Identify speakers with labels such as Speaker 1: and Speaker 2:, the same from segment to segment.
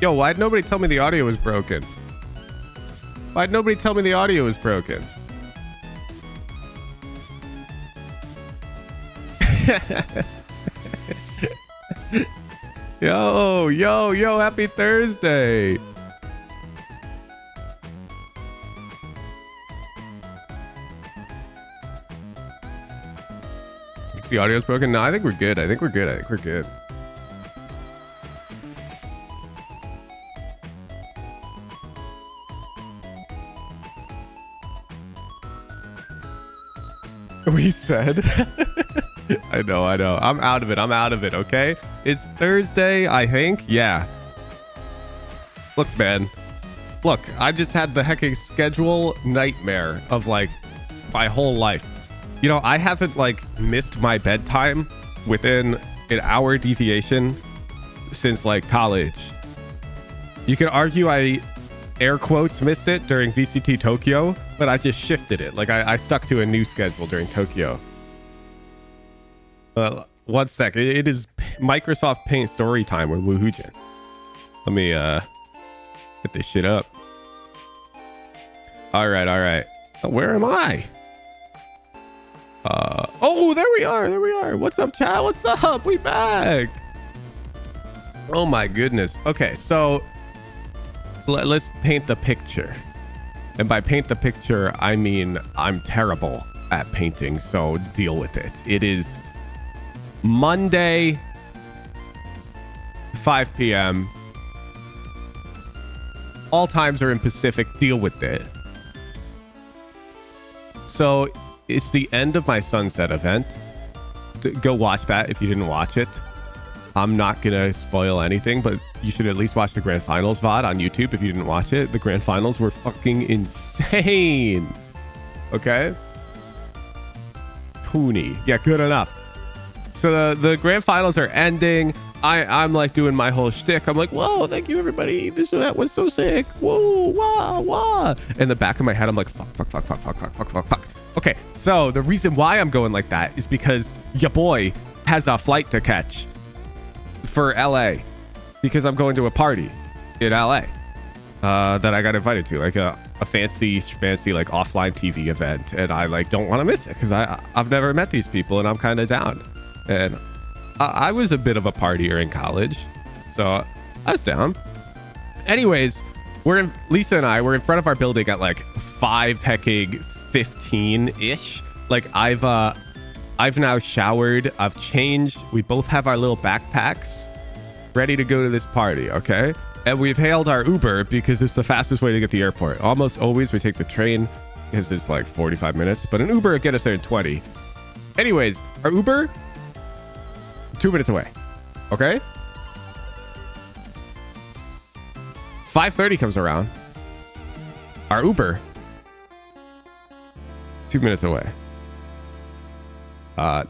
Speaker 1: Yo, why'd nobody tell me the audio was broken? Why'd nobody tell me the audio was broken? Yo, happy Thursday. The audio's broken? No, I think we're good. I think we're good. We said. I know. I'm out of it, okay? It's Thursday, I think. Yeah. Look, man. Look, I just had the hecking schedule nightmare of like my whole life. You know, I haven't like missed my bedtime within an hour deviation since like college. You could argue I air quotes missed it during VCT Tokyo, but I just shifted it. Like I stuck to a new schedule during Tokyo. 1 second. It is Microsoft Paint story time with Woohoojin. Let me get this shit up. All right. Oh, where am I? Oh, there we are. What's up, chat? What's up? We back. Oh my goodness. Okay, so let's paint the picture. And by paint the picture, I mean I'm terrible at painting, so deal with it. It is Monday, 5 p.m. All times are in Pacific. Deal with it. So it's the end of my Sunset event. Go watch that if you didn't watch it. I'm not gonna spoil anything, but you should at least watch the Grand Finals VOD on YouTube if you didn't watch it. The Grand Finals were fucking insane. Okay? Pooney. Yeah, good enough. So the Grand Finals are ending. I'm like doing my whole shtick. I'm like, whoa, thank you everybody. That was so sick. Whoa, wah. In the back of my head, I'm like, fuck. Okay, so the reason why I'm going like that is because your boy has a flight to catch for LA because I'm going to a party in LA that I got invited to, like a fancy like offline TV event, and I like don't want to miss it because I've never met these people and I'm kind of down. And I was a bit of a partier in college, so I was down. Anyways, Lisa and I were in front of our building at like 5:15-ish. Like I've now showered, I've changed. We both have our little backpacks ready to go to this party, okay? And we've hailed our Uber because it's the fastest way to get to the airport. Almost always we take the train because it's like 45 minutes, but an Uber will get us there in 20. Anyways, our Uber, 2 minutes away, okay? 5:30 comes around. Our Uber, 2 minutes away.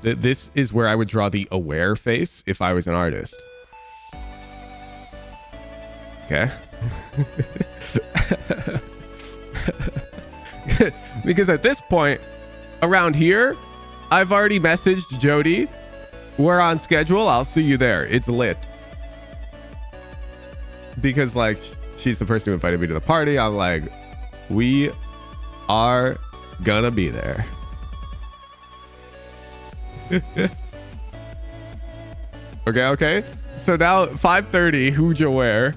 Speaker 1: This is where I would draw the aware face if I was an artist. Okay. Because at this point, around here, I've already messaged Jody. We're on schedule. I'll see you there. It's lit. Because like she's the person who invited me to the party. I'm like, we are gonna be there. Okay. So now 5:30, who'd you wear?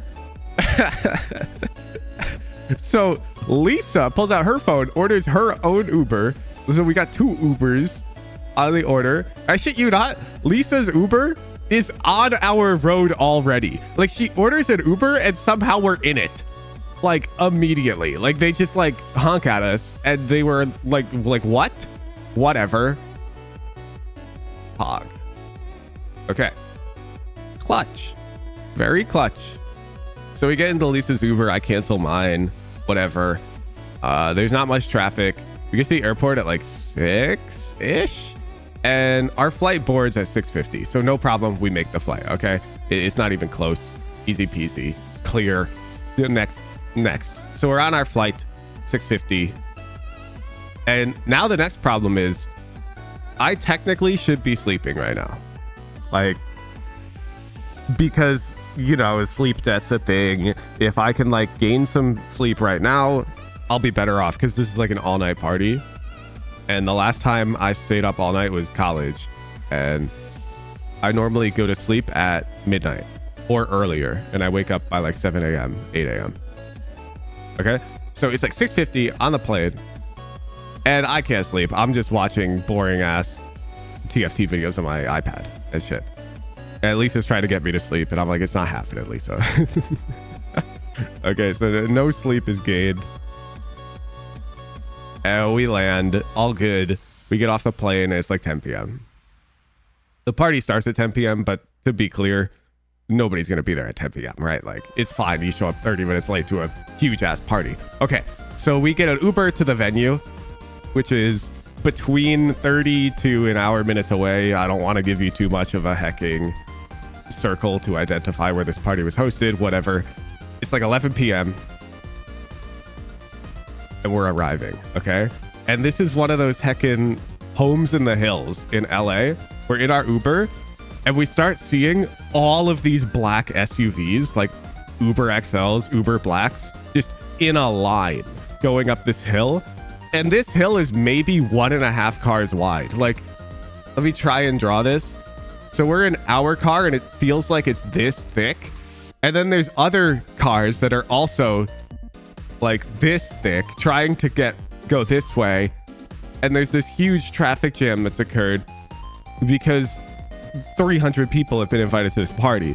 Speaker 1: So Lisa pulls out her phone, orders her own Uber. So we got 2 Ubers on the order. I shit you not, Lisa's Uber is on our road already. Like she orders an Uber and somehow we're in it. Like immediately. Like they just like honk at us and they were like what? Whatever. Pog. Okay. Clutch. Very clutch. So we get into Lisa's Uber. I cancel mine. Whatever. There's not much traffic. We get to the airport at like 6-ish. And our flight boards at 6:50. So no problem. We make the flight. Okay. It's not even close. Easy peasy. Clear. Next. So we're on our flight. 6:50. And now the next problem is I technically should be sleeping right now. Like, because you know, sleep debt's a thing. If I can like gain some sleep right now, I'll be better off because this is like an all-night party. And the last time I stayed up all night was college. And I normally go to sleep at midnight or earlier. And I wake up by like 7 a.m., 8 a.m. Okay? So it's like 6:50 on the plane. And I can't sleep. I'm just watching boring ass TFT videos on my iPad and shit. And Lisa's trying to get me to sleep. And I'm like, it's not happening, Lisa. Okay, so no sleep is gained. And we land, all good. We get off the plane and it's like 10 p.m. The party starts at 10 p.m. But to be clear, nobody's going to be there at 10 p.m., right? Like, it's fine. You show up 30 minutes late to a huge ass party. Okay, so we get an Uber to the venue, which is between 30 to an hour minutes away. I don't want to give you too much of a hecking circle to identify where this party was hosted, whatever. It's like 11 p.m. and we're arriving, okay? And this is one of those heckin' homes in the hills in LA. We're in our Uber and we start seeing all of these black SUVs, like Uber XLs, Uber Blacks, just in a line going up this hill. And this hill is maybe 1.5 cars wide. Like, let me try and draw this. So we're in our car and it feels like it's this thick. And then there's other cars that are also like this thick trying to go this way. And there's this huge traffic jam that's occurred because 300 people have been invited to this party.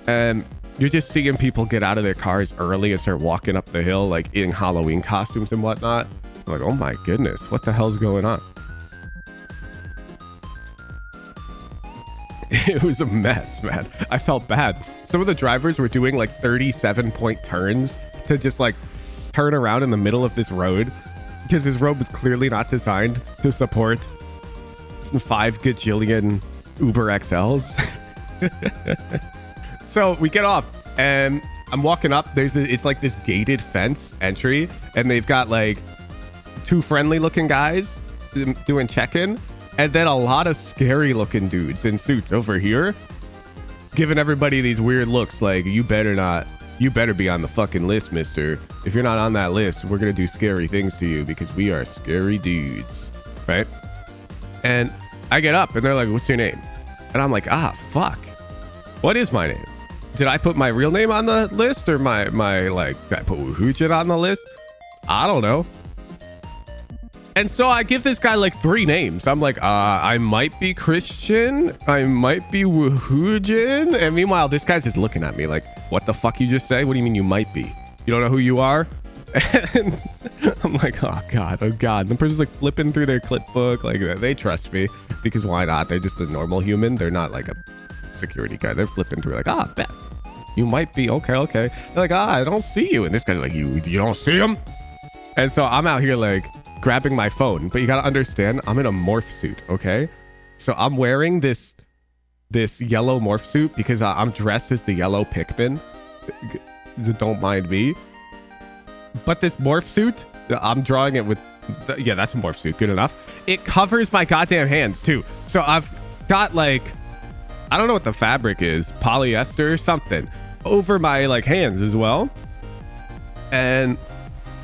Speaker 1: And you're just seeing people get out of their cars early and start walking up the hill like in Halloween costumes and whatnot. I'm like, oh my goodness, what the hell's going on? It was a mess, man. I felt bad. Some of the drivers were doing like 37-point turns to just like turn around in the middle of this road because this road was clearly not designed to support 5 gajillion Uber XLs. So we get off and I'm walking up. It's like this gated fence entry and they've got like 2 friendly looking guys doing check-in and then a lot of scary looking dudes in suits over here giving everybody these weird looks like, you better be on the fucking list, mister. If you're not on that list, we're gonna do scary things to you because we are scary dudes, right? And I get up and they're like, what's your name? And I'm like, fuck, what is my name? Did I put my real name on the list or my like, did I put Wuhujin on the list? I don't know. And so I give this guy like 3 names. I'm like, I might be Christian. I might be Wuhujin. And meanwhile, this guy's just looking at me like, what the fuck you just say? What do you mean you might be? You don't know who you are? And I'm like, oh God. And the person's like flipping through their clip book. Like, they trust me because why not? They're just a normal human. They're not like a security guy. They're flipping through like, bet. You might be. Okay. They're like, I don't see you. And this guy's like, you don't see him? And so I'm out here like, grabbing my phone, but you gotta understand, I'm in a morph suit, okay? So I'm wearing this yellow morph suit because I'm dressed as the yellow Pikmin. Don't mind me. But this morph suit, I'm drawing it with, yeah, that's a morph suit, good enough. It covers my goddamn hands too. So I've got like, I don't know what the fabric is, polyester, something, over my like hands as well. And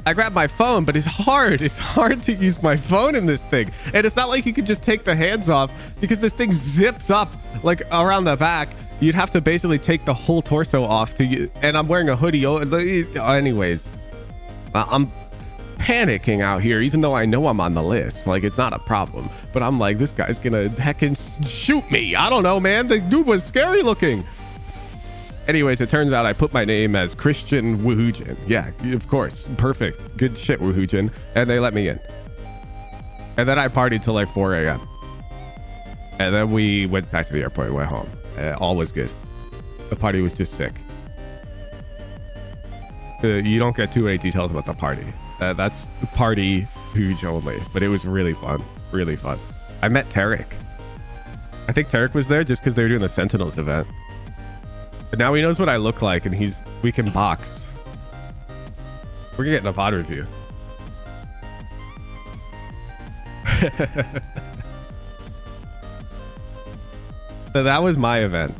Speaker 1: I grab my phone, but it's hard. It's hard to use my phone in this thing. And it's not like you can just take the hands off because this thing zips up like around the back. You'd have to basically take the whole torso off and I'm wearing a hoodie. Anyways, I'm panicking out here, even though I know I'm on the list. Like, it's not a problem, but I'm like, this guy's gonna heckin' shoot me. I don't know, man. The dude was scary looking. Anyways, it turns out I put my name as Christian Wuhujin. Yeah, of course. Perfect. Good shit, Wuhujin. And they let me in. And then I partied till like 4 a.m. And then we went back to the airport and went home. All was good. The party was just sick. You don't get too many details about the party. That's party huge only. But it was really fun. Really fun. I met Tarek. I think Tarek was there just because they were doing the Sentinels event. But now he knows what I look like and we can box. We're getting a VOD review. So that was my event.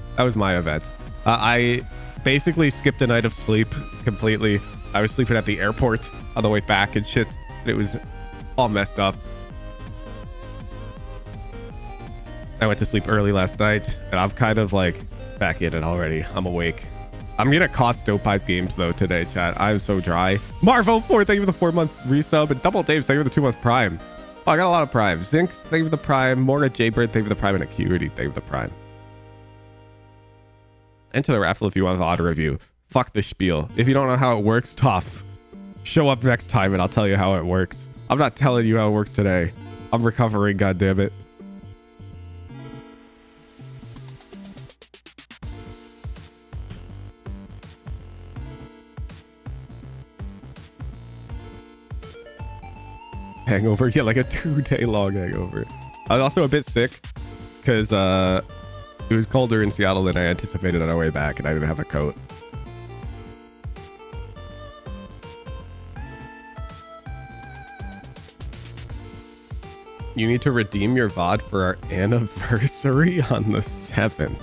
Speaker 1: I basically skipped a night of sleep completely. I was sleeping at the airport on the way back and shit. It was all messed up. I went to sleep early last night, and I'm kind of like back in it already. I'm awake. I'm gonna cost Dopeyes games though today, chat. I'm so dry. Marvo4, thank you for the 4-month resub, and Double Dave, thank you for the 2-month prime. Oh, I got a lot of prime. Zinx, thank you for the prime. Mora Jaybird, thank you for the prime, and Acuity, thank you for the prime. Enter the raffle if you want the auto review. Fuck the spiel. If you don't know how it works, tough. Show up next time and I'll tell you how it works. I'm not telling you how it works today. I'm recovering, goddammit. Hangover? Yeah, like a 2-day long hangover. I was also a bit sick because it was colder in Seattle than I anticipated on our way back, and I didn't have a coat. You need to redeem your VOD for our anniversary on the 7th.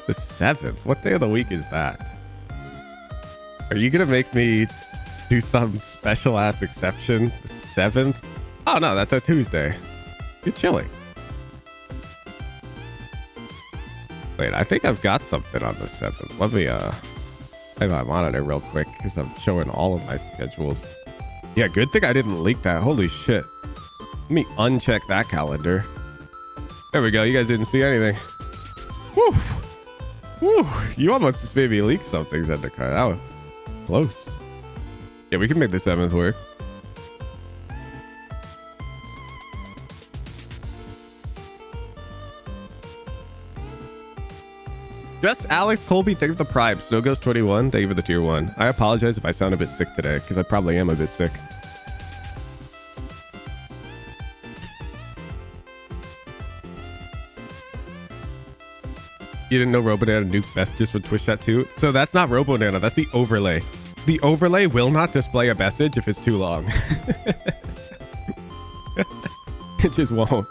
Speaker 1: The 7th? What day of the week is that? Are you gonna make me do some special ass exception? The 7th? Oh no, that's a Tuesday. You're chilling. Wait, I think I've got something on the 7th. Let me have my monitor real quick because I'm showing all of my schedules. Yeah, good thing I didn't leak that. Holy shit. Let me uncheck that calendar. There we go. You guys didn't see anything. Whew. Whew. You almost just made me leak something, Zendikar. That was close. Yeah, we can make the 7th work. Just Alex Colby, thank you for the prime. Snow Ghost 21, thank you for the tier 1. I apologize if I sound a bit sick today, because I probably am a bit sick. You didn't know Robonana nukes messages from Twitch chat too? So that's not Robonana, that's the overlay. The overlay will not display a message if it's too long. It just won't.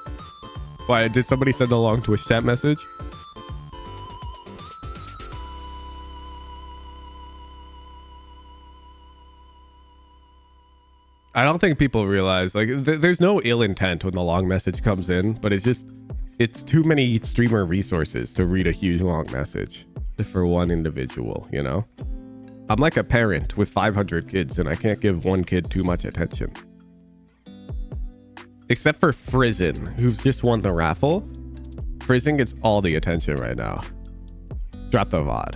Speaker 1: Why, did somebody send a long Twitch chat message? I don't think people realize, like, there's no ill intent when the long message comes in, but it's too many streamer resources to read a huge long message for one individual, you know? I'm like a parent with 500 kids and I can't give one kid too much attention. Except for Frizen, who's just won the raffle. Frizen gets all the attention right now. Drop the VOD.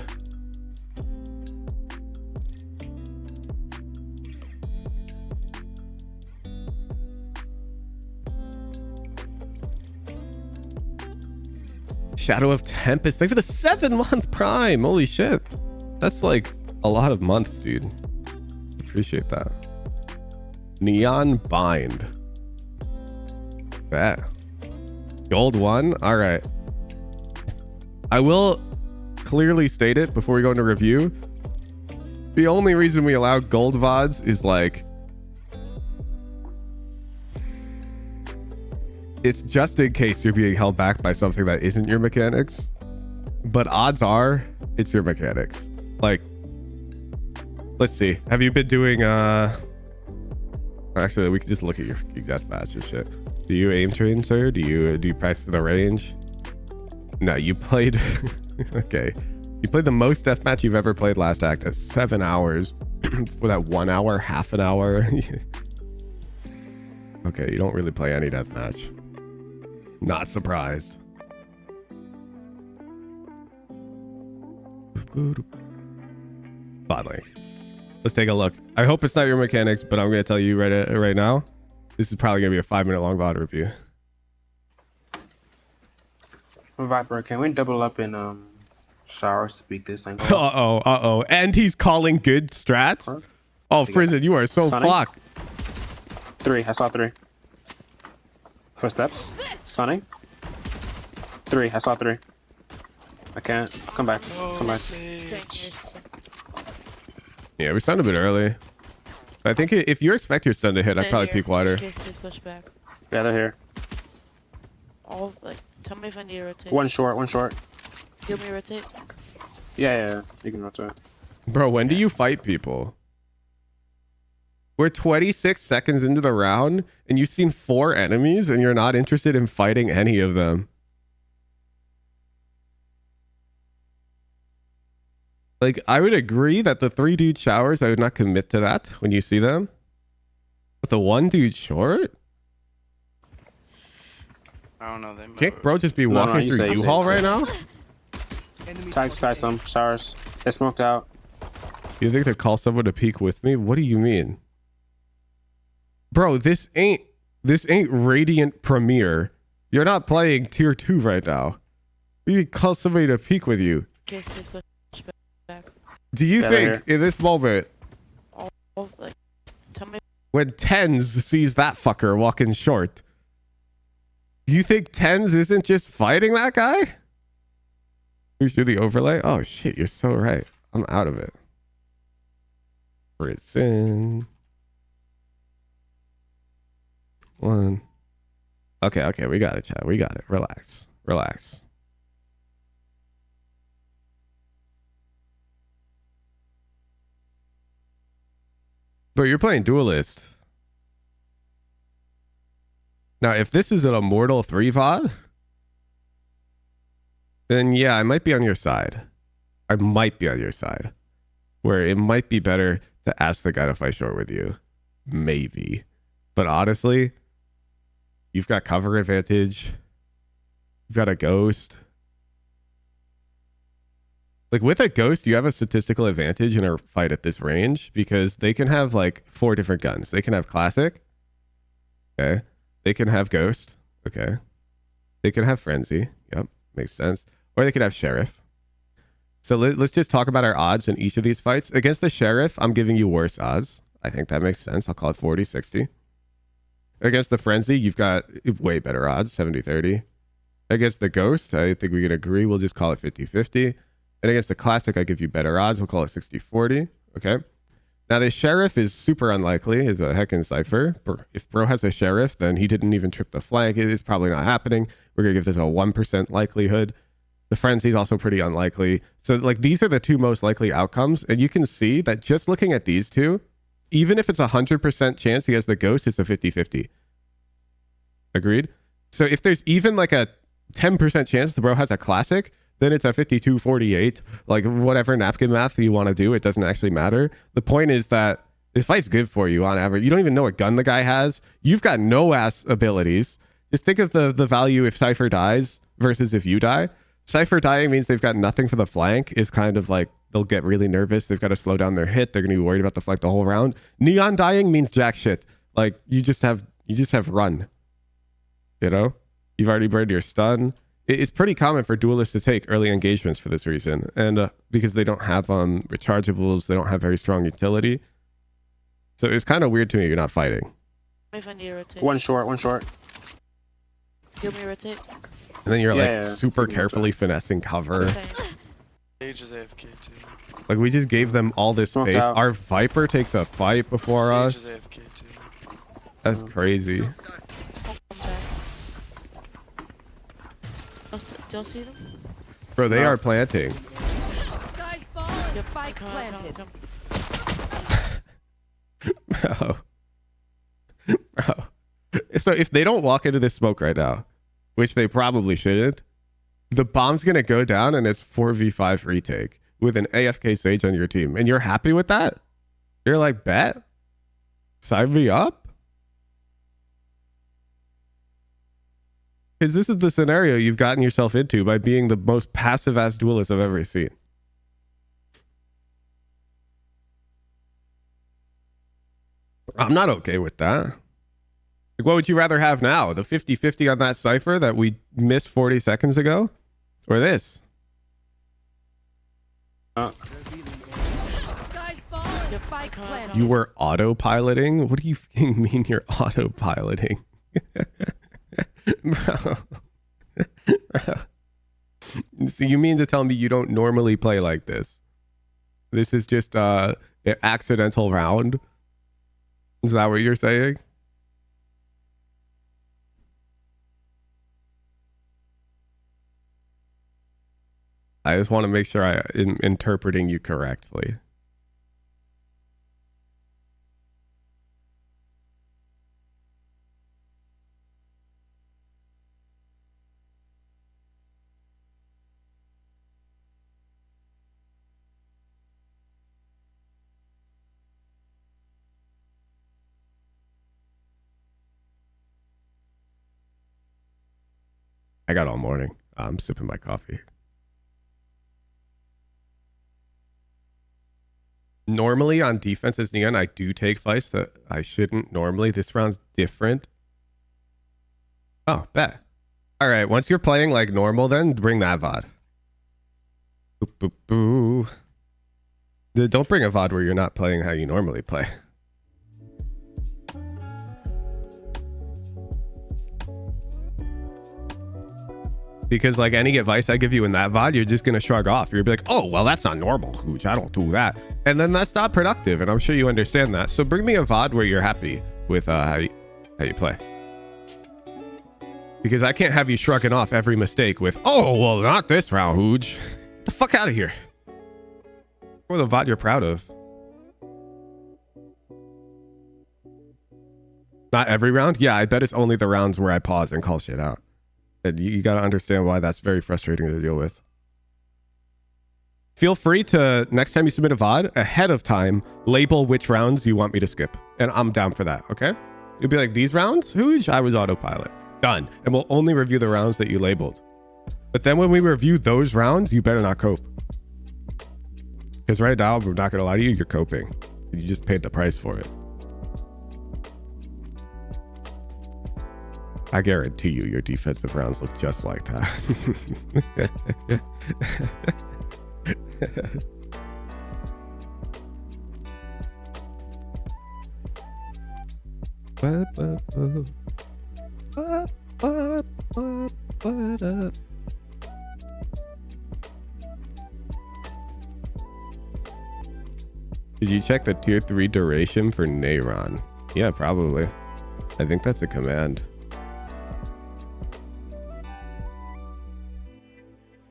Speaker 1: Shadow of Tempest, thank you for the 7-month prime. Holy shit. That's like a lot of months, dude. Appreciate that. Neon Bind. That. Gold 1? All right. I will clearly state it before we go into review. The only reason we allow gold VODs is like, it's just in case you're being held back by something that isn't your mechanics, but odds are it's your mechanics. Like, let's see, have you been doing actually we can just look at your deathmatch and shit. Do you aim train, sir? Do you practice the range? No, you played okay, you played the most deathmatch you've ever played last act at 7 hours for that 1 hour, half an hour. Okay, you don't really play any deathmatch. Not surprised. Bot link. Let's take a look. I hope it's not your mechanics, but I'm going to tell you right now. This is probably going to be a 5-minute long VOD review.
Speaker 2: Viper, can we double up in showers to beat this angle?
Speaker 1: Uh-oh. And he's calling good strats? Huh? Oh, Frizen, you are so fucked.
Speaker 2: 3. I saw 3. Footsteps. Sunny. 3. I saw 3. I can't. Come back. Come back.
Speaker 1: Yeah, we sound a bit early. I think if you expect your stun to hit, I'd probably peek wider.
Speaker 2: Yeah, they're here.
Speaker 3: All, like, tell me if I need to rotate.
Speaker 2: One short.
Speaker 3: Give me rotate.
Speaker 2: Yeah. You can rotate.
Speaker 1: Bro, when do you fight people? We're 26 seconds into the round and you've seen 4 enemies and you're not interested in fighting any of them. Like, I would agree that the 3 dude showers, I would not commit to that when you see them. But the 1 dude short?
Speaker 3: I don't know. They
Speaker 1: Can't bro just be
Speaker 2: No,
Speaker 1: walking
Speaker 2: you
Speaker 1: through
Speaker 2: say,
Speaker 1: U-Haul
Speaker 2: you say.
Speaker 1: right now?
Speaker 2: Tag sky some showers. They smoked out.
Speaker 1: You think to call someone to peek with me? What do you mean? Bro, this ain't Radiant Premiere. You're not playing tier 2 right now. You can call somebody to peek with you. Do you think in this moment
Speaker 4: Like, tell me
Speaker 1: when Tens sees that fucker walking short, do you think Tens isn't just fighting that guy? Who's do the overlay? Oh shit, you're so right. I'm out of it. Prison. 1. Okay, we got it, chat. We got it. Relax. But you're playing Duelist. Now, if this is an Immortal 3 VOD, then yeah, I might be on your side. Where it might be better to ask the guy to fight short with you. Maybe. But honestly, you've got cover advantage. You've got a ghost. Like with a ghost, you have a statistical advantage in a fight at this range because they can have like 4 different guns. They can have classic. Okay. They can have ghost. Okay. They can have frenzy. Yep. Makes sense. Or they could have sheriff. So let's just talk about our odds in each of these fights. Against the sheriff, I'm giving you worse odds. I think that makes sense. I'll call it 40, 60. Against the frenzy, you've got way better odds, 70, 30. Against the ghost, I think we can agree. We'll just call it 50, 50. And against the classic, I give you better odds. We'll call it 60, 40. Okay. Now the sheriff is super unlikely. Is a heckin' cipher. If bro has a sheriff, then he didn't even trip the flank. It is probably not happening. We're going to give this a 1% likelihood. The frenzy is also pretty unlikely. So like these are the 2 most likely outcomes. And you can see that just looking at these 2, even if it's a 100% chance he has the ghost, it's a 50-50. Agreed? So if there's even like a 10% chance the bro has a classic, then it's a 52-48. Like whatever napkin math you want to do, it doesn't actually matter. The point is that this fight's good for you on average. You don't even know what gun the guy has. You've got no ass abilities. Just think of the value if Cypher dies versus if you die. Cypher dying means they've got nothing for the flank. Is kind of like they'll get really nervous. They've got to slow down their hit. They're going to be worried about the flank the whole round. Neon dying means jack shit. Like you just have run. You know, you've already burned your stun. It's pretty common for duelists to take early engagements for this reason, and because they don't have rechargeables, they don't have very strong utility. So it's kind of weird to me you're not fighting.
Speaker 4: if I need to rotate.
Speaker 2: One short.
Speaker 4: Give me a rotate.
Speaker 1: And then you're super carefully finessing cover.
Speaker 3: Sage is AFK too.
Speaker 1: Like we just gave them all this space. Our Viper takes a fight before us.
Speaker 3: Sage is AFK too.
Speaker 1: That's crazy.
Speaker 4: Don't see them?
Speaker 1: Bro, they are planting.
Speaker 5: Sky's falling.
Speaker 4: Yep.
Speaker 5: Spike planted.
Speaker 1: Bro. So if they don't walk into this smoke right now, which they probably shouldn't, the bomb's going to go down and it's 4v5 retake with an AFK Sage on your team. And you're happy with that? You're like, bet? Sign me up? Because this is the scenario you've gotten yourself into by being the most passive-ass duelist I've ever seen. I'm not okay with that. Like, what would you rather have now? The 50-50 on that Cypher that we missed 40 seconds ago? Or this?
Speaker 5: Sky's falling. Spike planted.
Speaker 1: You were autopiloting? What do you fucking mean you're autopiloting? Bro. So you mean to tell me you don't normally play like this? This is just an accidental round? Is that what you're saying? I just want to make sure I'm interpreting you correctly. I got all morning. I'm sipping my coffee. Normally on defense as Neon, I do take fights that I shouldn't normally. This round's different. Oh, bet. All right, once you're playing like normal, then bring that VOD. Boop, boop, boo. Don't bring a VOD where you're not playing how you normally play. Because like any advice I give you in that VOD, you're just going to shrug off. You'll be like, oh, well, that's not normal, Hooch. I don't do that. And then that's not productive. And I'm sure you understand that. So bring me a VOD where you're happy with how you play. Because I can't have you shrugging off every mistake with, oh, well, not this round, Hooch. Get the fuck out of here. Or the VOD you're proud of. Not every round? Yeah, I bet it's only the rounds where I pause and call shit out. And you got to understand why that's very frustrating to deal with. Feel free to, next time you submit a VOD, ahead of time, label which rounds you want me to skip. And I'm down for that, okay? You'll be like, these rounds? Hooch, I was autopilot. Done. And we'll only review the rounds that you labeled. But then when we review those rounds, you better not cope. Because right now, we're not going to lie to you, you're coping. You just paid the price for it. I guarantee you your defensive rounds look just like that. Did you check the tier 3 duration for Neyron? Yeah, probably. I think that's a command.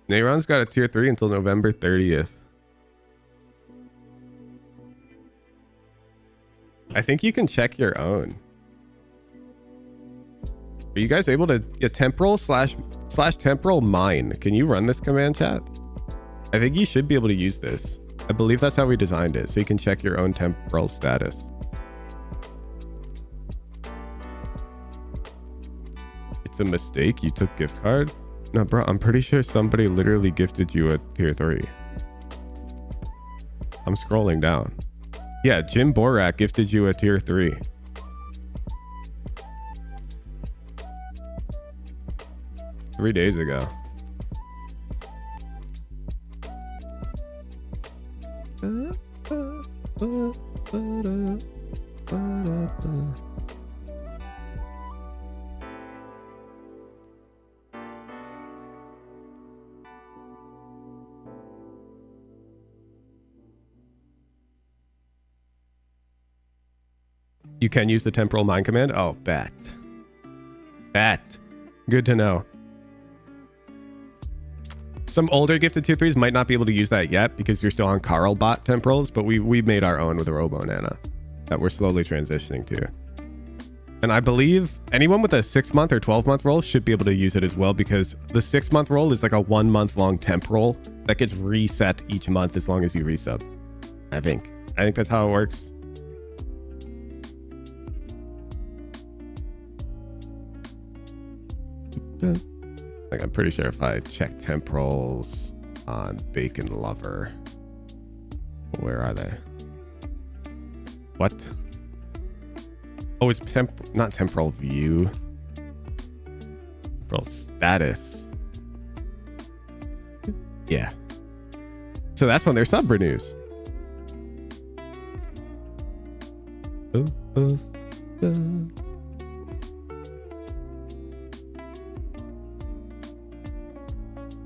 Speaker 1: Neyron's got a tier 3 until November 30th. I think you can check your own. Are you guys able to get temporal slash temporal mine? Can you run this command, chat? I think you should be able to use this. I believe that's how we designed it, so you can check your own temporal status. It's a mistake. You took gift card? No, bro, I'm pretty sure somebody literally gifted you a tier 3. I'm scrolling down. Yeah, Jim Borak gifted you a tier 3. Three days ago. You can use the temporal mine command? Oh, bet. Good to know. Some older gifted tier 3s might not be able to use that yet because you're still on Carl bot temporals, but we made our own with a Robo Nana that we're slowly transitioning to. And I believe anyone with a 6-month or 12-month roll should be able to use it as well, because the 6-month roll is like a 1-month long temporal that gets reset each month as long as you resub. I think that's how it works. Like, I'm pretty sure if I check temporals on Bacon Lover, where are they? What? Oh, it's not temporal view. Temporal status. Yeah. So that's when their sub renews.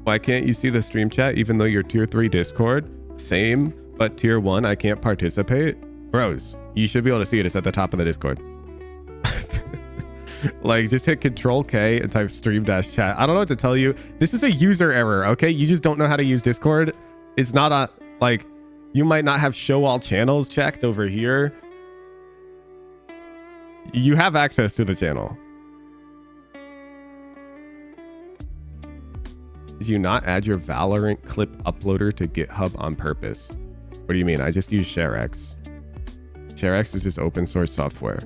Speaker 1: Why can't you see the stream chat even though you're tier 3 Discord? Same, but tier 1 I can't participate? Bros, you should be able to see it. It's at the top of the Discord. Like, just hit Control K and type stream-chat. I don't know what to tell you. This is a user error, okay? You just don't know how to use Discord. It's not a, like, you might not have show all channels checked over here. You have access to the channel. Did you not add your Valorant clip uploader to GitHub on purpose? What do you mean? I just use ShareX. ShareX is just open source software.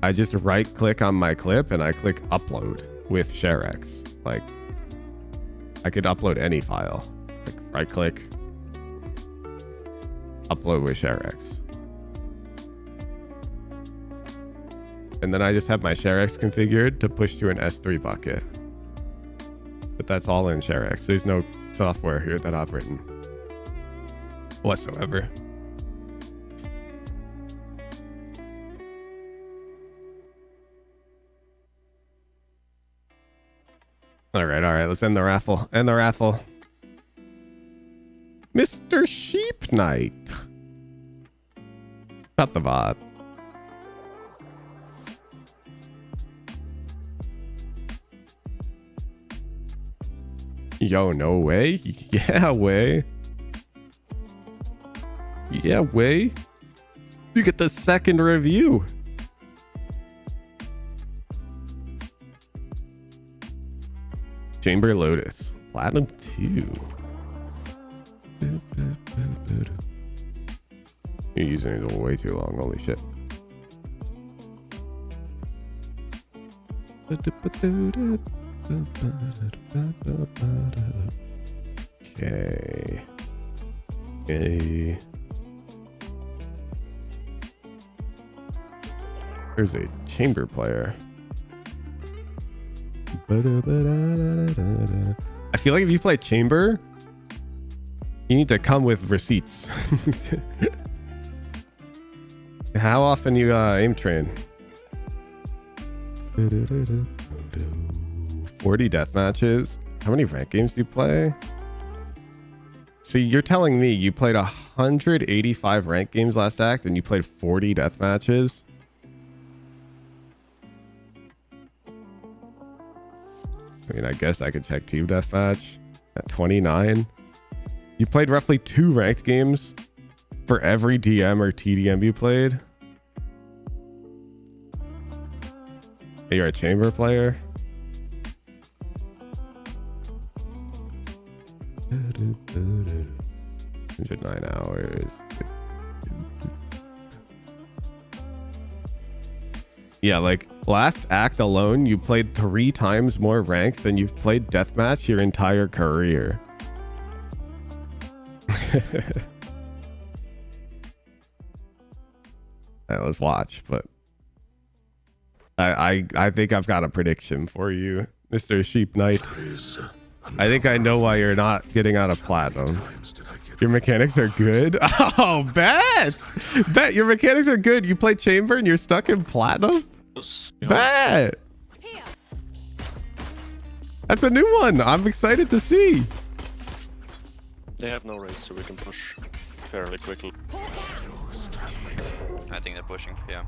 Speaker 1: I just right click on my clip and I click upload with ShareX. Like, I could upload any file. Like, right click, upload with ShareX. And then I just have my ShareX configured to push to an S3 bucket. But that's all in ShareX. There's no software here that I've written whatsoever. All right. Let's end the raffle. End the raffle. Mr. Sheep Knight. Stop the VOD. Yo, no way. Yeah, way. Yeah, way. You get the second review. Chamber Lotus. Platinum 2. You're using it way too long. Holy shit. Okay. Okay. There's a chamber player. I feel like if you play chamber, you need to come with receipts. How often you aim train? 40 death matches. How many rank games do you play? See, you're telling me you played 185 rank games last act and you played 40 death matches? I mean, I guess I could check team deathmatch at 29. You played roughly 2 ranked games for every DM or TDM you played. You're a chamber player. 109 hours. Yeah, like last act alone, you played 3 times more ranked than you've played deathmatch your entire career. Let's watch, but I think I've got a prediction for you, Mr. Sheep Knight. I think I know why you're not getting out of platinum. Your mechanics are good. Oh, bet your mechanics are good. You play chamber and you're stuck in platinum. Bet. That's a new one. I'm excited to see.
Speaker 6: They have no race, so we can push fairly quickly.
Speaker 7: I think they're pushing, yeah.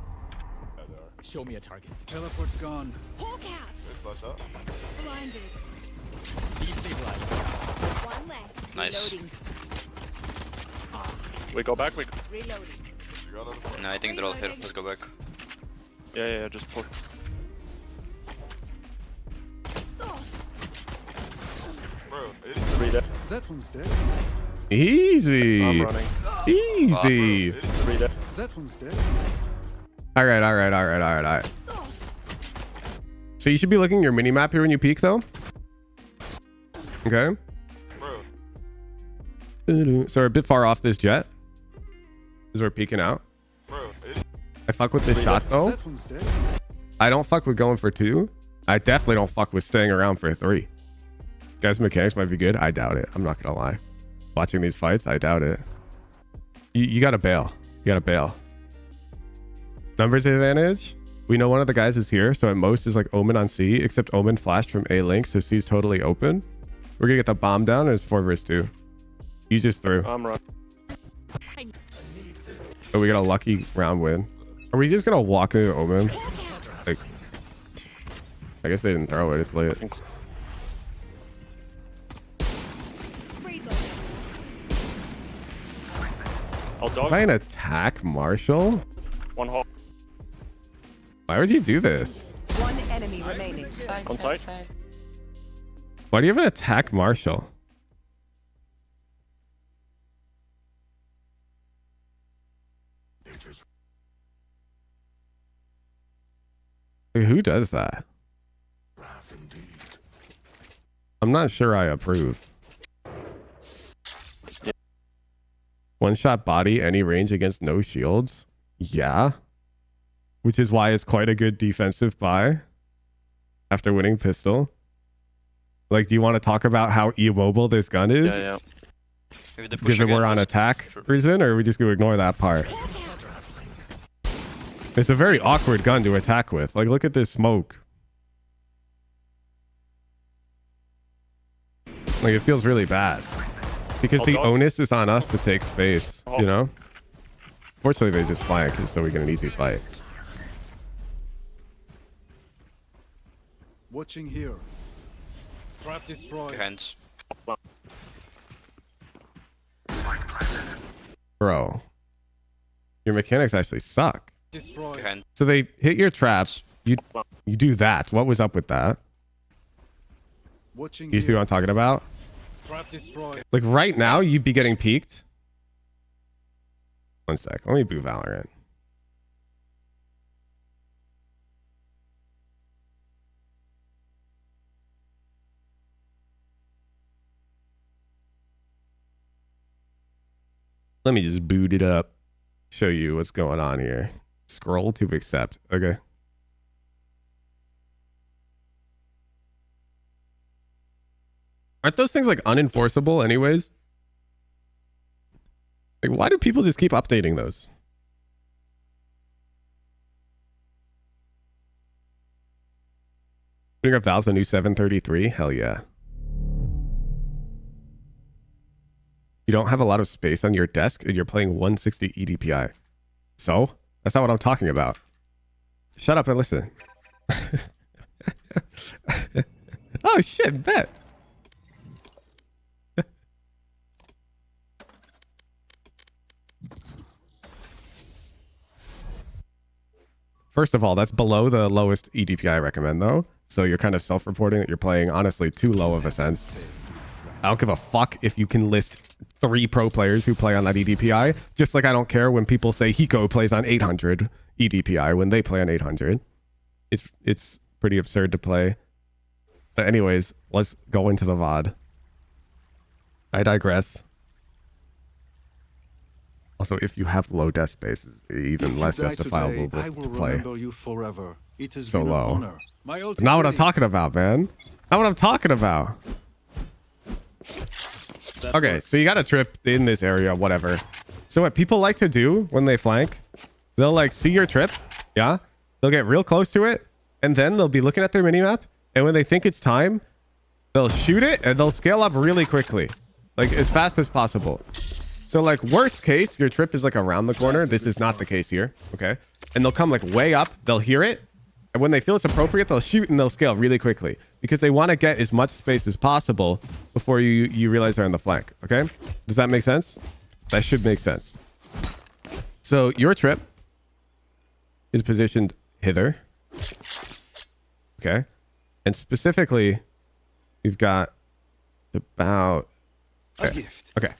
Speaker 8: Show me a target. Teleport's gone.
Speaker 5: Hawkats! Blinded.
Speaker 8: Destabilized.
Speaker 5: One less.
Speaker 7: Nice.
Speaker 6: We go back,
Speaker 5: Reloading.
Speaker 7: No, I think they're all here. Let's go back.
Speaker 6: Yeah, just push.
Speaker 8: That one's dead.
Speaker 1: Easy.
Speaker 6: I'm running.
Speaker 1: Easy.
Speaker 8: That one's dead.
Speaker 1: All right. So you should be looking at your mini map here when you peek, though. Okay. So we're a bit far off this jet, because we're peeking out. I fuck with this shot though.
Speaker 8: That one's dead.
Speaker 1: I don't fuck with going for 2. I definitely don't fuck with staying around for 3. Guys, mechanics might be good. I doubt it. I'm not gonna lie. Watching these fights, I doubt it. You gotta bail. You gotta bail. Numbers advantage. We know one of the guys is here, so at most is like Omen on C, except Omen flashed from A link, so C's totally open. We're gonna get the bomb down, and it's 4 versus 2. You just threw.
Speaker 6: I'm running.
Speaker 1: Oh, we got a lucky round win. Are we just gonna walk into Omen? Like, I guess they didn't throw it. It's late.
Speaker 6: I'll dog.
Speaker 1: Try and attack Marshall?
Speaker 6: One hole.
Speaker 1: Why would you do this?
Speaker 9: One enemy remaining.
Speaker 6: On site.
Speaker 1: Why do you even attack Marshall? Like, who does that? I'm not sure I approve. One shot body, any range against no shields. Yeah. Which is why it's quite a good defensive buy after winning pistol. Like, do you want to talk about how immobile this gun is?
Speaker 6: Yeah.
Speaker 7: Maybe the push
Speaker 1: Given we're
Speaker 7: again
Speaker 1: on
Speaker 7: was-
Speaker 1: attack
Speaker 7: Sure.
Speaker 1: reason, or are we just going to ignore that part? It's a very awkward gun to attack with. Like, look at this smoke. Like, it feels really bad. Because the onus is on us to take space, you know? Fortunately, they just flank, so we get an easy fight.
Speaker 8: Watching here. Trap destroyed.
Speaker 7: Hands.
Speaker 1: Bro. Your mechanics actually suck.
Speaker 8: Destroyed.
Speaker 7: Hands.
Speaker 1: So they hit your traps. You do that. What was up with that?
Speaker 8: Watching
Speaker 1: You see what I'm talking about?
Speaker 8: Trap destroyed.
Speaker 1: Like right now, you'd be getting peaked. One sec. Let me boot Valorant. Let me just boot it up. Show you what's going on here. Scroll to accept. Okay. Aren't those things like unenforceable anyways? Like, why do people just keep updating those? Putting up Val's the new 733? Hell yeah. You don't have a lot of space on your desk and you're playing 160 EDPI. So? That's not what I'm talking about. Shut up and listen. Oh shit, bet. First of all, that's below the lowest EDPI I recommend, though. So you're kind of self-reporting that you're playing, honestly, too low of a sense. I don't give a fuck if you can list 3 pro players who play on that EDPI. Just like I don't care when people say Hiko plays on 800 EDPI when they play on 800. It's pretty absurd to play. But anyways, let's go into the VOD. I digress. Also, if you have low death spaces, even less justifiable to play so low. That's not what I'm talking about, man. Not what I'm talking about. Okay, so you got a trip in this area, whatever. So what people like to do when they flank, they'll like see your trip, yeah? They'll get real close to it, and then they'll be looking at their minimap, and when they think it's time, they'll shoot it, and they'll scale up really quickly. Like, as fast as possible. So like worst case, your trip is like around the corner. This is not the case here. Okay. And they'll come like way up. They'll hear it. And when they feel it's appropriate, they'll shoot and they'll scale really quickly because they want to get as much space as possible before you realize they're on the flank. Okay. Does that make sense? That should make sense. So your trip is positioned hither. Okay. And specifically, we've got about... Okay. Okay.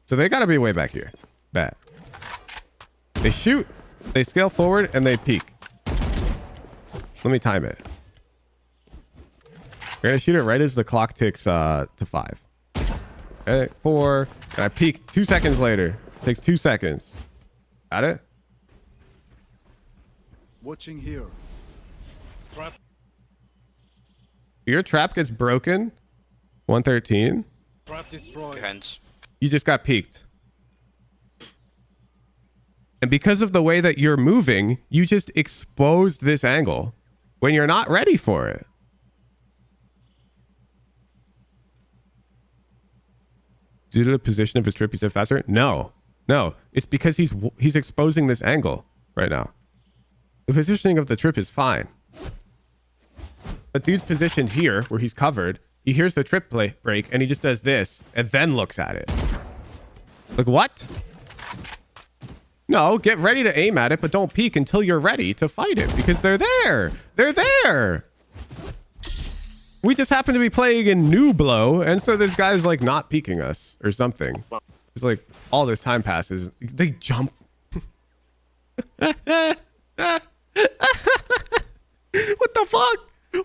Speaker 1: So they got to be way back here. Bad. They shoot, they scale forward, and they peek. Let me time it. We're going to shoot it right as the clock ticks to 5. Okay, 4. And I peek 2 seconds later. Takes 2 seconds. Got it?
Speaker 8: Watching here. Trap.
Speaker 1: Your trap gets broken. 113.
Speaker 8: Trap destroyed.
Speaker 7: Hands.
Speaker 1: You just got peeked. And because of the way that you're moving, you just exposed this angle when you're not ready for it. Due to the position of his trip, he said faster? No. No. It's because he's exposing this angle right now. The positioning of the trip is fine. The dude's positioned here where he's covered. He hears the trip break and he just does this and then looks at it. Like, what? No, get ready to aim at it, but don't peek until you're ready to fight it because they're there. They're there. We just happen to be playing in Nublo, and so this guy's like not peeking us or something. It's like all this time passes. They jump. What the fuck?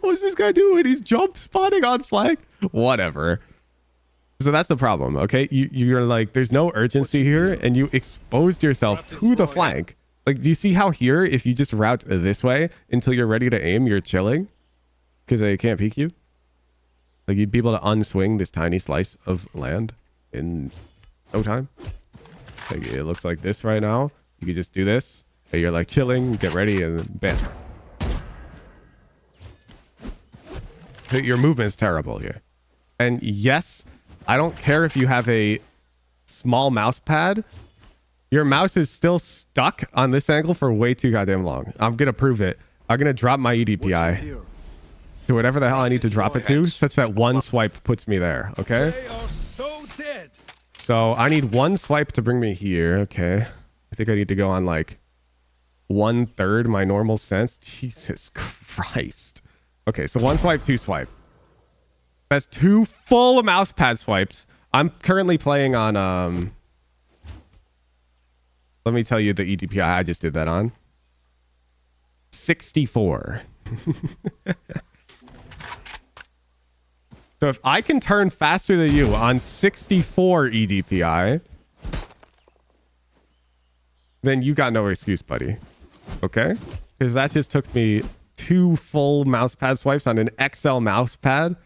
Speaker 1: What's this guy doing? He's jump spotting on flag. Whatever. So that's the problem, okay? You're like, there's no urgency here, and you exposed yourself to the flank. Like, do you see how here, if you just route this way until you're ready to aim, you're chilling? Because they can't peek you? Like, you'd be able to unswing this tiny slice of land in no time. Like, it looks like this right now. You could just do this. And you're like chilling, get ready, and bam. Your movement's terrible here. And yes, I don't care if you have a small mouse pad. Your mouse is still stuck on this angle for way too goddamn long. I'm going to prove it. I'm going to drop my EDPI to whatever the hell I need to drop it to, such that one swipe puts me there, okay?
Speaker 8: They are so dead.
Speaker 1: So I need one swipe to bring me here, okay? I think I need to go on like 1/3 my normal sense. Jesus Christ. Okay, so one swipe, two swipe. That's 2 full mouse pad swipes. I'm currently playing on let me tell you the EDPI I just did that on. 64. So if I can turn faster than you on 64 EDPI, then you got no excuse, buddy. Okay? Because that just took me 2 full mouse pad swipes on an XL mouse pad,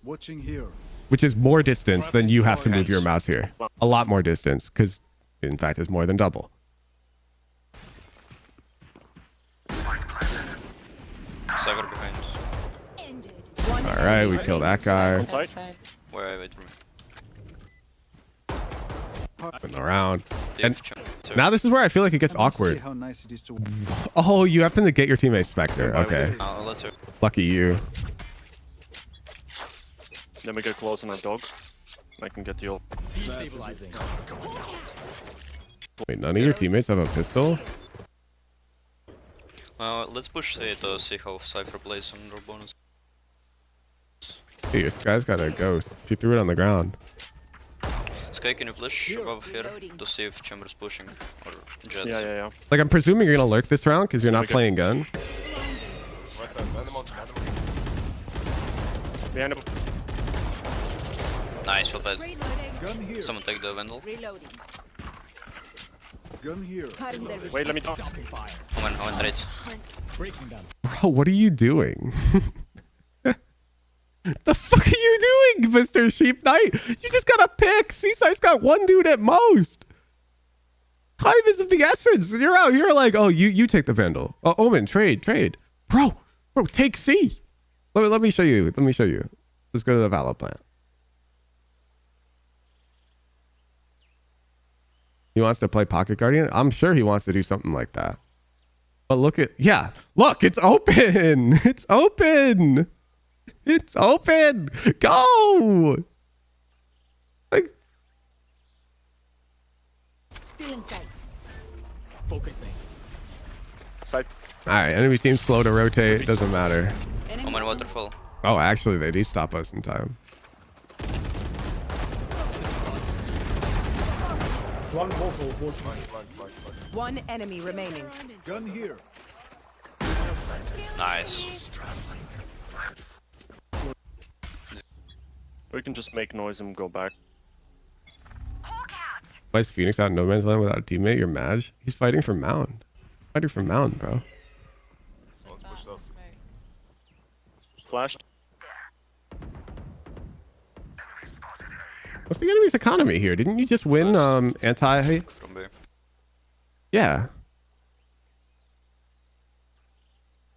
Speaker 8: Watching here.
Speaker 1: which is more distance than you have to move your mouse here. A lot more distance, because in fact it's more than double.
Speaker 7: Cypher behind.
Speaker 5: Ended.
Speaker 1: All right, we kill that guy.
Speaker 6: Inside.
Speaker 7: Wait for me.
Speaker 1: Moving around.
Speaker 7: They
Speaker 1: And
Speaker 7: have jump.
Speaker 1: now this is where I feel like it gets
Speaker 8: See
Speaker 1: awkward.
Speaker 8: how nice it is to
Speaker 1: Oh, you happen to get your teammate Spectre. Okay.
Speaker 7: Let's hear.
Speaker 1: Lucky you.
Speaker 6: Then we get close on a dog. I can get the ult.
Speaker 8: destabilizing.
Speaker 1: Wait, none of your teammates have a pistol?
Speaker 7: Let's push A to see how Cypher plays on our bonus.
Speaker 1: Dude, this guy's got a ghost. She threw it on the ground.
Speaker 7: Sky, can you flash above here to see if Chamber's pushing or Jet?
Speaker 6: Yeah.
Speaker 1: Like, I'm presuming you're gonna lurk this round because you're not
Speaker 6: Okay.
Speaker 1: playing gun.
Speaker 6: Behind him.
Speaker 7: Nice, well played.
Speaker 5: Reloading.
Speaker 8: Gun here.
Speaker 7: Someone take the Vandal.
Speaker 5: Reloading.
Speaker 8: Gun here.
Speaker 6: Wait, let me talk.
Speaker 7: Omen trades.
Speaker 8: Breaking them.
Speaker 1: Bro, what are you doing? The fuck are you doing, Mr. Sheep Knight? You just got a pick. Seaside's got one dude at most. Time is of the essence. You're out here like, oh, you take the Vandal. Oh, Omen, trade. Bro, take C. Let me show you. Let's go to the Valor plant. He wants to play Pocket Guardian. I'm sure he wants to do something like that. But look, it's open. It's open. It's open. Go. Like,
Speaker 5: Still in sight.
Speaker 8: Focusing.
Speaker 6: Side.
Speaker 1: all right, enemy team slow to rotate. Doesn't matter.
Speaker 7: Omen waterfall.
Speaker 1: Oh, actually, they do stop us in time.
Speaker 9: One enemy remaining.
Speaker 8: Gun here.
Speaker 7: Nice.
Speaker 6: We can just make noise and go back.
Speaker 1: Why is Phoenix out in no man's land without a teammate? You're mad? He's fighting for Mound. Fighting for Mound, bro.
Speaker 6: Flashed.
Speaker 1: What's the enemy's economy here? Didn't you just win anti?
Speaker 7: From B.
Speaker 1: Yeah.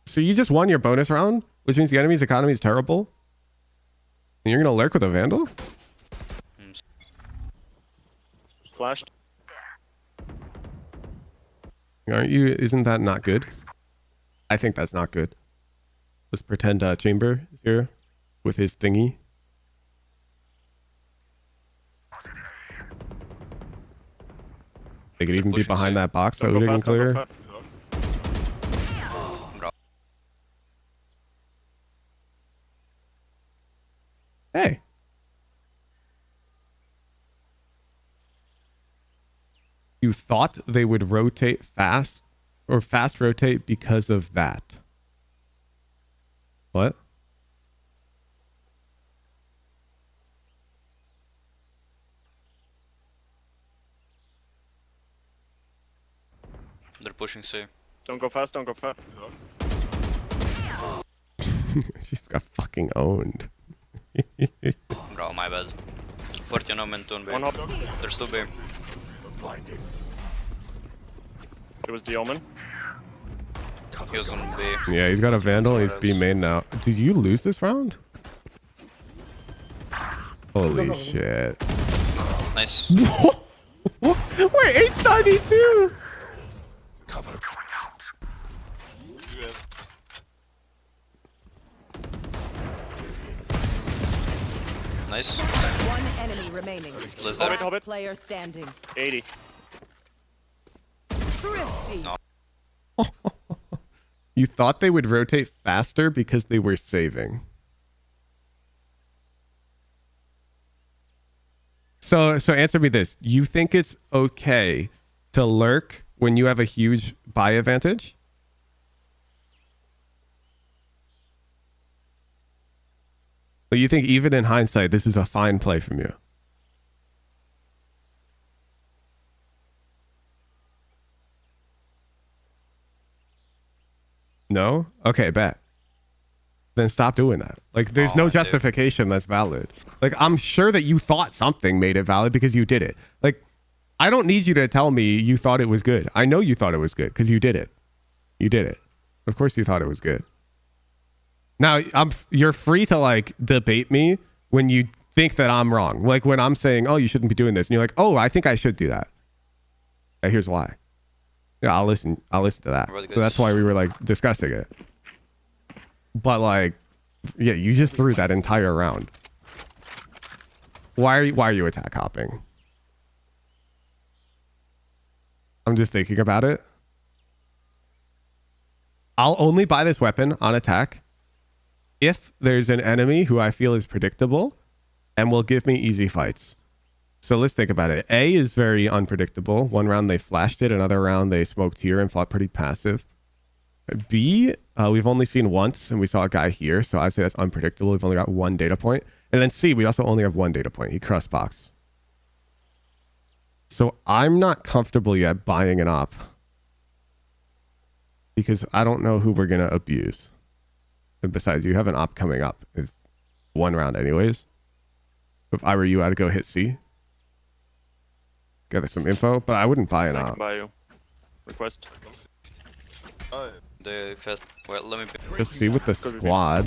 Speaker 1: So you just won your bonus round, which means the enemy's economy is terrible? And you're gonna lurk with a Vandal?
Speaker 6: Flashed.
Speaker 1: Aren't you? Isn't that not good? I think that's not good. Let's pretend Chamber is here with his thingy. They could even be
Speaker 7: pushing
Speaker 1: behind
Speaker 7: C.
Speaker 1: that box that
Speaker 6: Don't go
Speaker 1: we can
Speaker 6: fast, don't go
Speaker 1: clear.
Speaker 6: fast.
Speaker 7: Bra.
Speaker 1: Hey. You thought they would rotate fast or fast rotate because of that. What?
Speaker 7: They're pushing C.
Speaker 6: Don't go fast, don't go fast.
Speaker 1: She's got fucking owned.
Speaker 7: Bro, my bad. 40 on omen, 2 on B.
Speaker 6: One hop.
Speaker 7: There's 2 B.
Speaker 6: It was the Omen.
Speaker 7: He was on B.
Speaker 1: Yeah, he's got a Vandal. He's B main now. Did you lose this round? Holy shit.
Speaker 7: Nice.
Speaker 1: We're H92!
Speaker 7: Nice.
Speaker 9: One enemy remaining.
Speaker 7: Liz
Speaker 6: Hobbit,
Speaker 7: there.
Speaker 6: Hobbit.
Speaker 9: Player standing.
Speaker 6: 80.
Speaker 9: Thrifty.
Speaker 7: No.
Speaker 1: You thought they would rotate faster because they were saving. So answer me this. You think it's okay to lurk when you have a huge buy advantage? But you think even in hindsight, this is a fine play from you? No? Okay, bet. Then stop doing that. Like, there's no
Speaker 7: Dude.
Speaker 1: justification that's valid. Like, I'm sure that you thought something made it valid because you did it. Like, I don't need you to tell me you thought it was good. I know you thought it was good because you did it. You did it. Of course you thought it was good. Now, you're free to, like, debate me when you think that I'm wrong. Like, when I'm saying, oh, you shouldn't be doing this. And you're like, oh, I think I should do that. And here's why. Yeah, I'll listen to that.
Speaker 7: Really good.
Speaker 1: So that's why we were like discussing it. But like, yeah, you just threw that entire round. Why are you attack hopping? I'm just thinking about it. I'll only buy this weapon on attack if there's an enemy who I feel is predictable and will give me easy fights. So let's think about it. A is very unpredictable. One round they flashed it, another round they smoked here and fought pretty passive. B, we've only seen once, and we saw a guy here, so I'd say that's unpredictable. We've only got one data point. And then C, we also only have one data point. He crossed box. So I'm not comfortable yet buying an op because I don't know who we're going to abuse. And besides, you have an op coming up. It's one round anyways. If I were you, I'd go hit C. Gather some info, but I wouldn't buy an
Speaker 6: I can
Speaker 1: op.
Speaker 6: buy you. Request.
Speaker 7: They fast. Well, let me.
Speaker 1: Just see with the squad.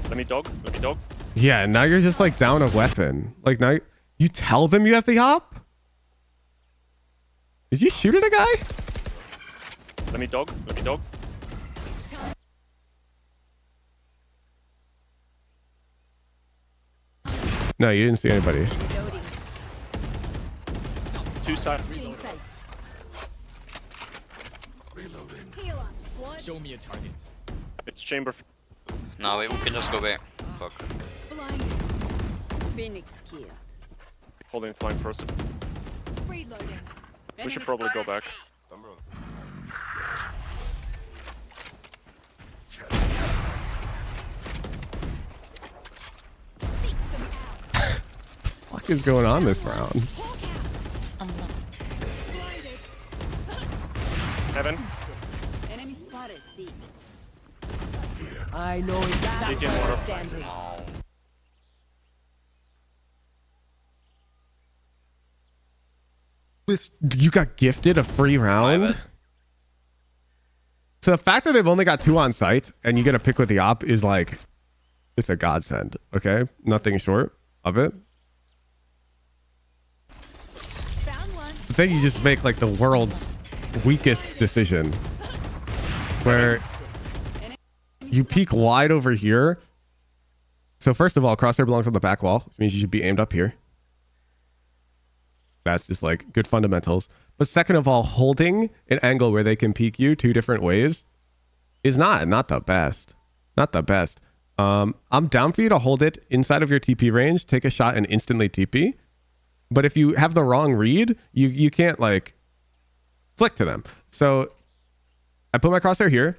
Speaker 6: Let me dog. Let me dog.
Speaker 1: Yeah, now you're just like down a weapon. Like now you tell them you have the op? Did you shoot at a guy?
Speaker 6: Let me dog. Let me dog.
Speaker 1: No, you didn't see anybody.
Speaker 6: Two side.
Speaker 5: Heal up, squad.
Speaker 8: Show me a target.
Speaker 6: It's chamber.
Speaker 7: No, we can just go B. Fuck.
Speaker 5: Blinded. Phoenix killed.
Speaker 6: Holding flank first.
Speaker 5: Reloading.
Speaker 6: We should probably go back.
Speaker 5: Seek them out.
Speaker 1: What is going on this round?
Speaker 5: Blinded.
Speaker 6: Heaven.
Speaker 5: Enemy spotted. See.
Speaker 9: I know exactly
Speaker 6: Take in water.
Speaker 9: standing.
Speaker 7: Oh.
Speaker 1: You got gifted a free
Speaker 7: My
Speaker 1: round?
Speaker 7: bad.
Speaker 1: So the fact that they've only got 2 on site and you get a pick with the op is like, it's a godsend. Okay, nothing short of it. then you just make like the world's weakest decision where you peek wide over here. So first of all, crosshair belongs on the back wall, which means you should be aimed up here. That's just like good fundamentals. But second of all, holding an angle where they can peek you 2 different ways is not the best. Not the best. I'm down for you to hold it inside of your TP range, take a shot and instantly TP. But if you have the wrong read, you can't like flick to them. So I put my crosshair here.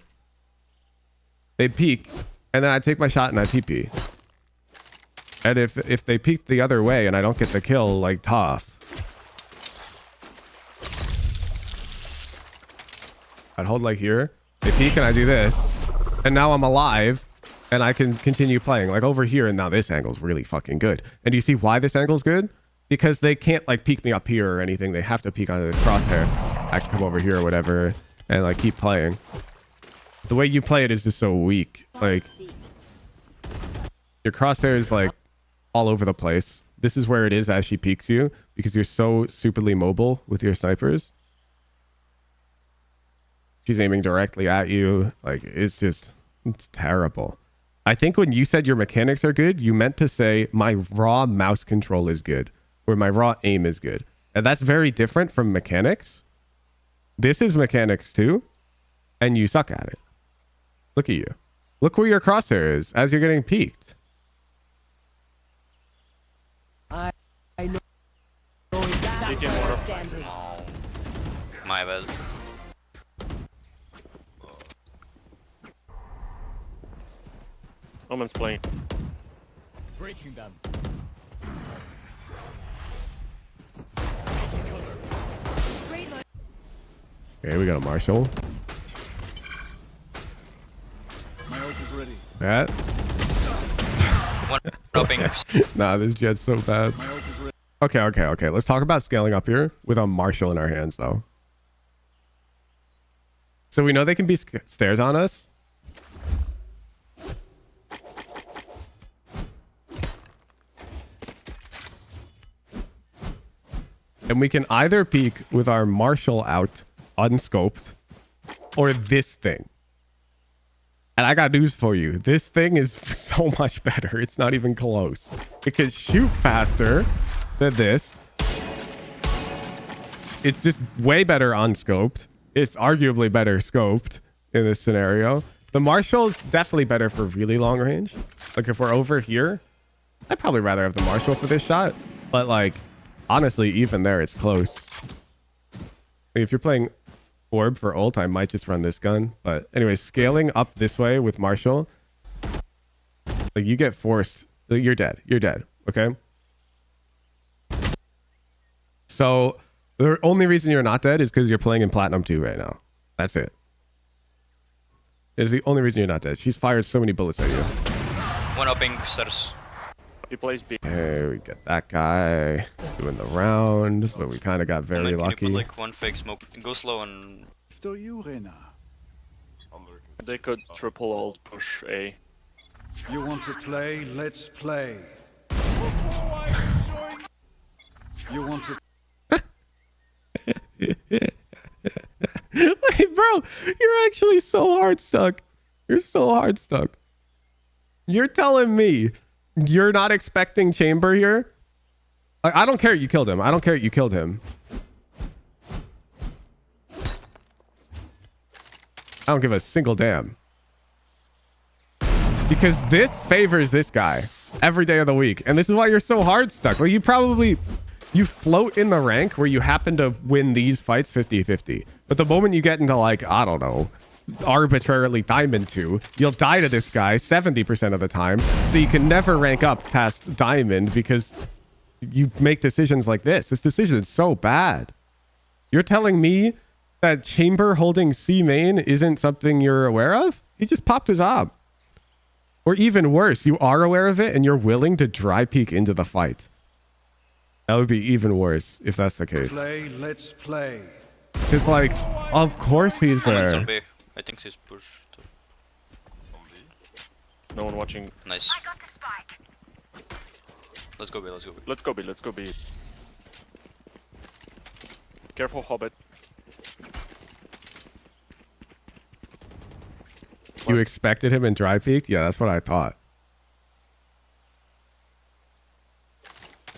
Speaker 1: They peek, and then I take my shot and I TP. And if they peek the other way and I don't get the kill, like tough. I'd hold like here. They peek and I do this. And now I'm alive and I can continue playing like over here. And now this angle's really fucking good. And do you see why this angle's good? Because they can't like peek me up here or anything. They have to peek onto the crosshair. I can come over here or whatever and like keep playing. The way you play it is just so weak. Like your crosshair is like all over the place. This is where it is as she peeks you because you're so superly mobile with your snipers. She's aiming directly at you. Like it's terrible. I think when you said your mechanics are good, you meant to say my raw mouse control is good or my raw aim is good. And that's very different from mechanics. This is mechanics too. And you suck at it. Look at you. Look where your crosshair is as you're getting peeked.
Speaker 9: I know. Standing.
Speaker 7: Oh, my bad.
Speaker 6: Omen's playing.
Speaker 8: Breaking them.
Speaker 1: Okay, we got a Marshall.
Speaker 8: My ult is ready.
Speaker 1: That.
Speaker 7: One dropping.
Speaker 1: Nah, this jet's so bad.
Speaker 8: My ult is ready.
Speaker 1: Okay. Let's talk about scaling up here with a Marshall in our hands, though. So we know they can be stairs on us. And we can either peek with our Marshall out, unscoped, or this thing. And I got news for you. This thing is so much better. It's not even close. It can shoot faster than this. It's just way better unscoped. It's arguably better scoped in this scenario. The Marshall's definitely better for really long range. Like if we're over here, I'd probably rather have the Marshall for this shot. But like, honestly, even there, it's close. Like if you're playing Orb for ult, I might just run this gun. But anyway, scaling up this way with Marshall, like you get forced. Like, you're dead. You're dead. Okay. So the only reason you're not dead is because you're playing in Platinum 2 right now. That's it. It's the only reason you're not dead. She's fired so many bullets at you.
Speaker 7: One upping stairs.
Speaker 6: He plays B.
Speaker 1: Hey, we get that guy doing the round, but we kind of got very
Speaker 7: Can
Speaker 1: lucky.
Speaker 7: you put like one fake smoke? Go slow and
Speaker 8: After you, Rena.
Speaker 6: They could triple ult push A.
Speaker 8: You want to play? Let's play. You want to...
Speaker 1: Wait, bro, you're actually so hard stuck. You're so hard stuck. You're telling me you're not expecting chamber here? Like, I don't care you killed him. I don't care you killed him. I don't give a single damn. Because this favors this guy every day of the week. And this is why you're so hard stuck. Like, you float in the rank where you happen to win these fights 50-50. But the moment you get into, like, I don't know, arbitrarily Diamond 2, you'll die to this guy 70% of the time. So you can never rank up past Diamond because you make decisions like this. This decision is so bad. You're telling me that chamber holding C main isn't something you're aware of? He just popped his op. Or even worse, you are aware of it and you're willing to dry peek into the fight. That would be even worse if that's the case.
Speaker 8: Play, let's play.
Speaker 1: Because, like, of course he's
Speaker 7: Omen's
Speaker 1: there.
Speaker 7: on B. I think he's pushed.
Speaker 6: No one watching.
Speaker 7: Nice. Let's go B, let's go B.
Speaker 6: Let's go B, let's go B. Careful, Hobbit.
Speaker 1: You expected him and dry peaked? Yeah, that's what I thought.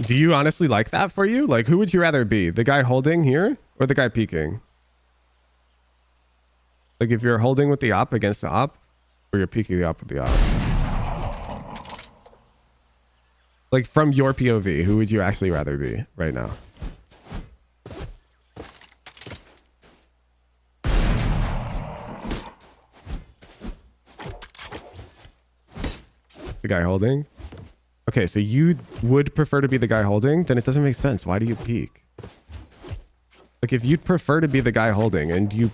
Speaker 1: Do you honestly like that for you? Like, who would you rather be? The guy holding here or the guy peeking? Like, if you're holding with the op against the op, or you're peeking the op with the op? Like, from your POV, who would you actually rather be right now? The guy holding? Okay, so you would prefer to be the guy holding? Then it doesn't make sense. Why do you peek? Like, if you'd prefer to be the guy holding and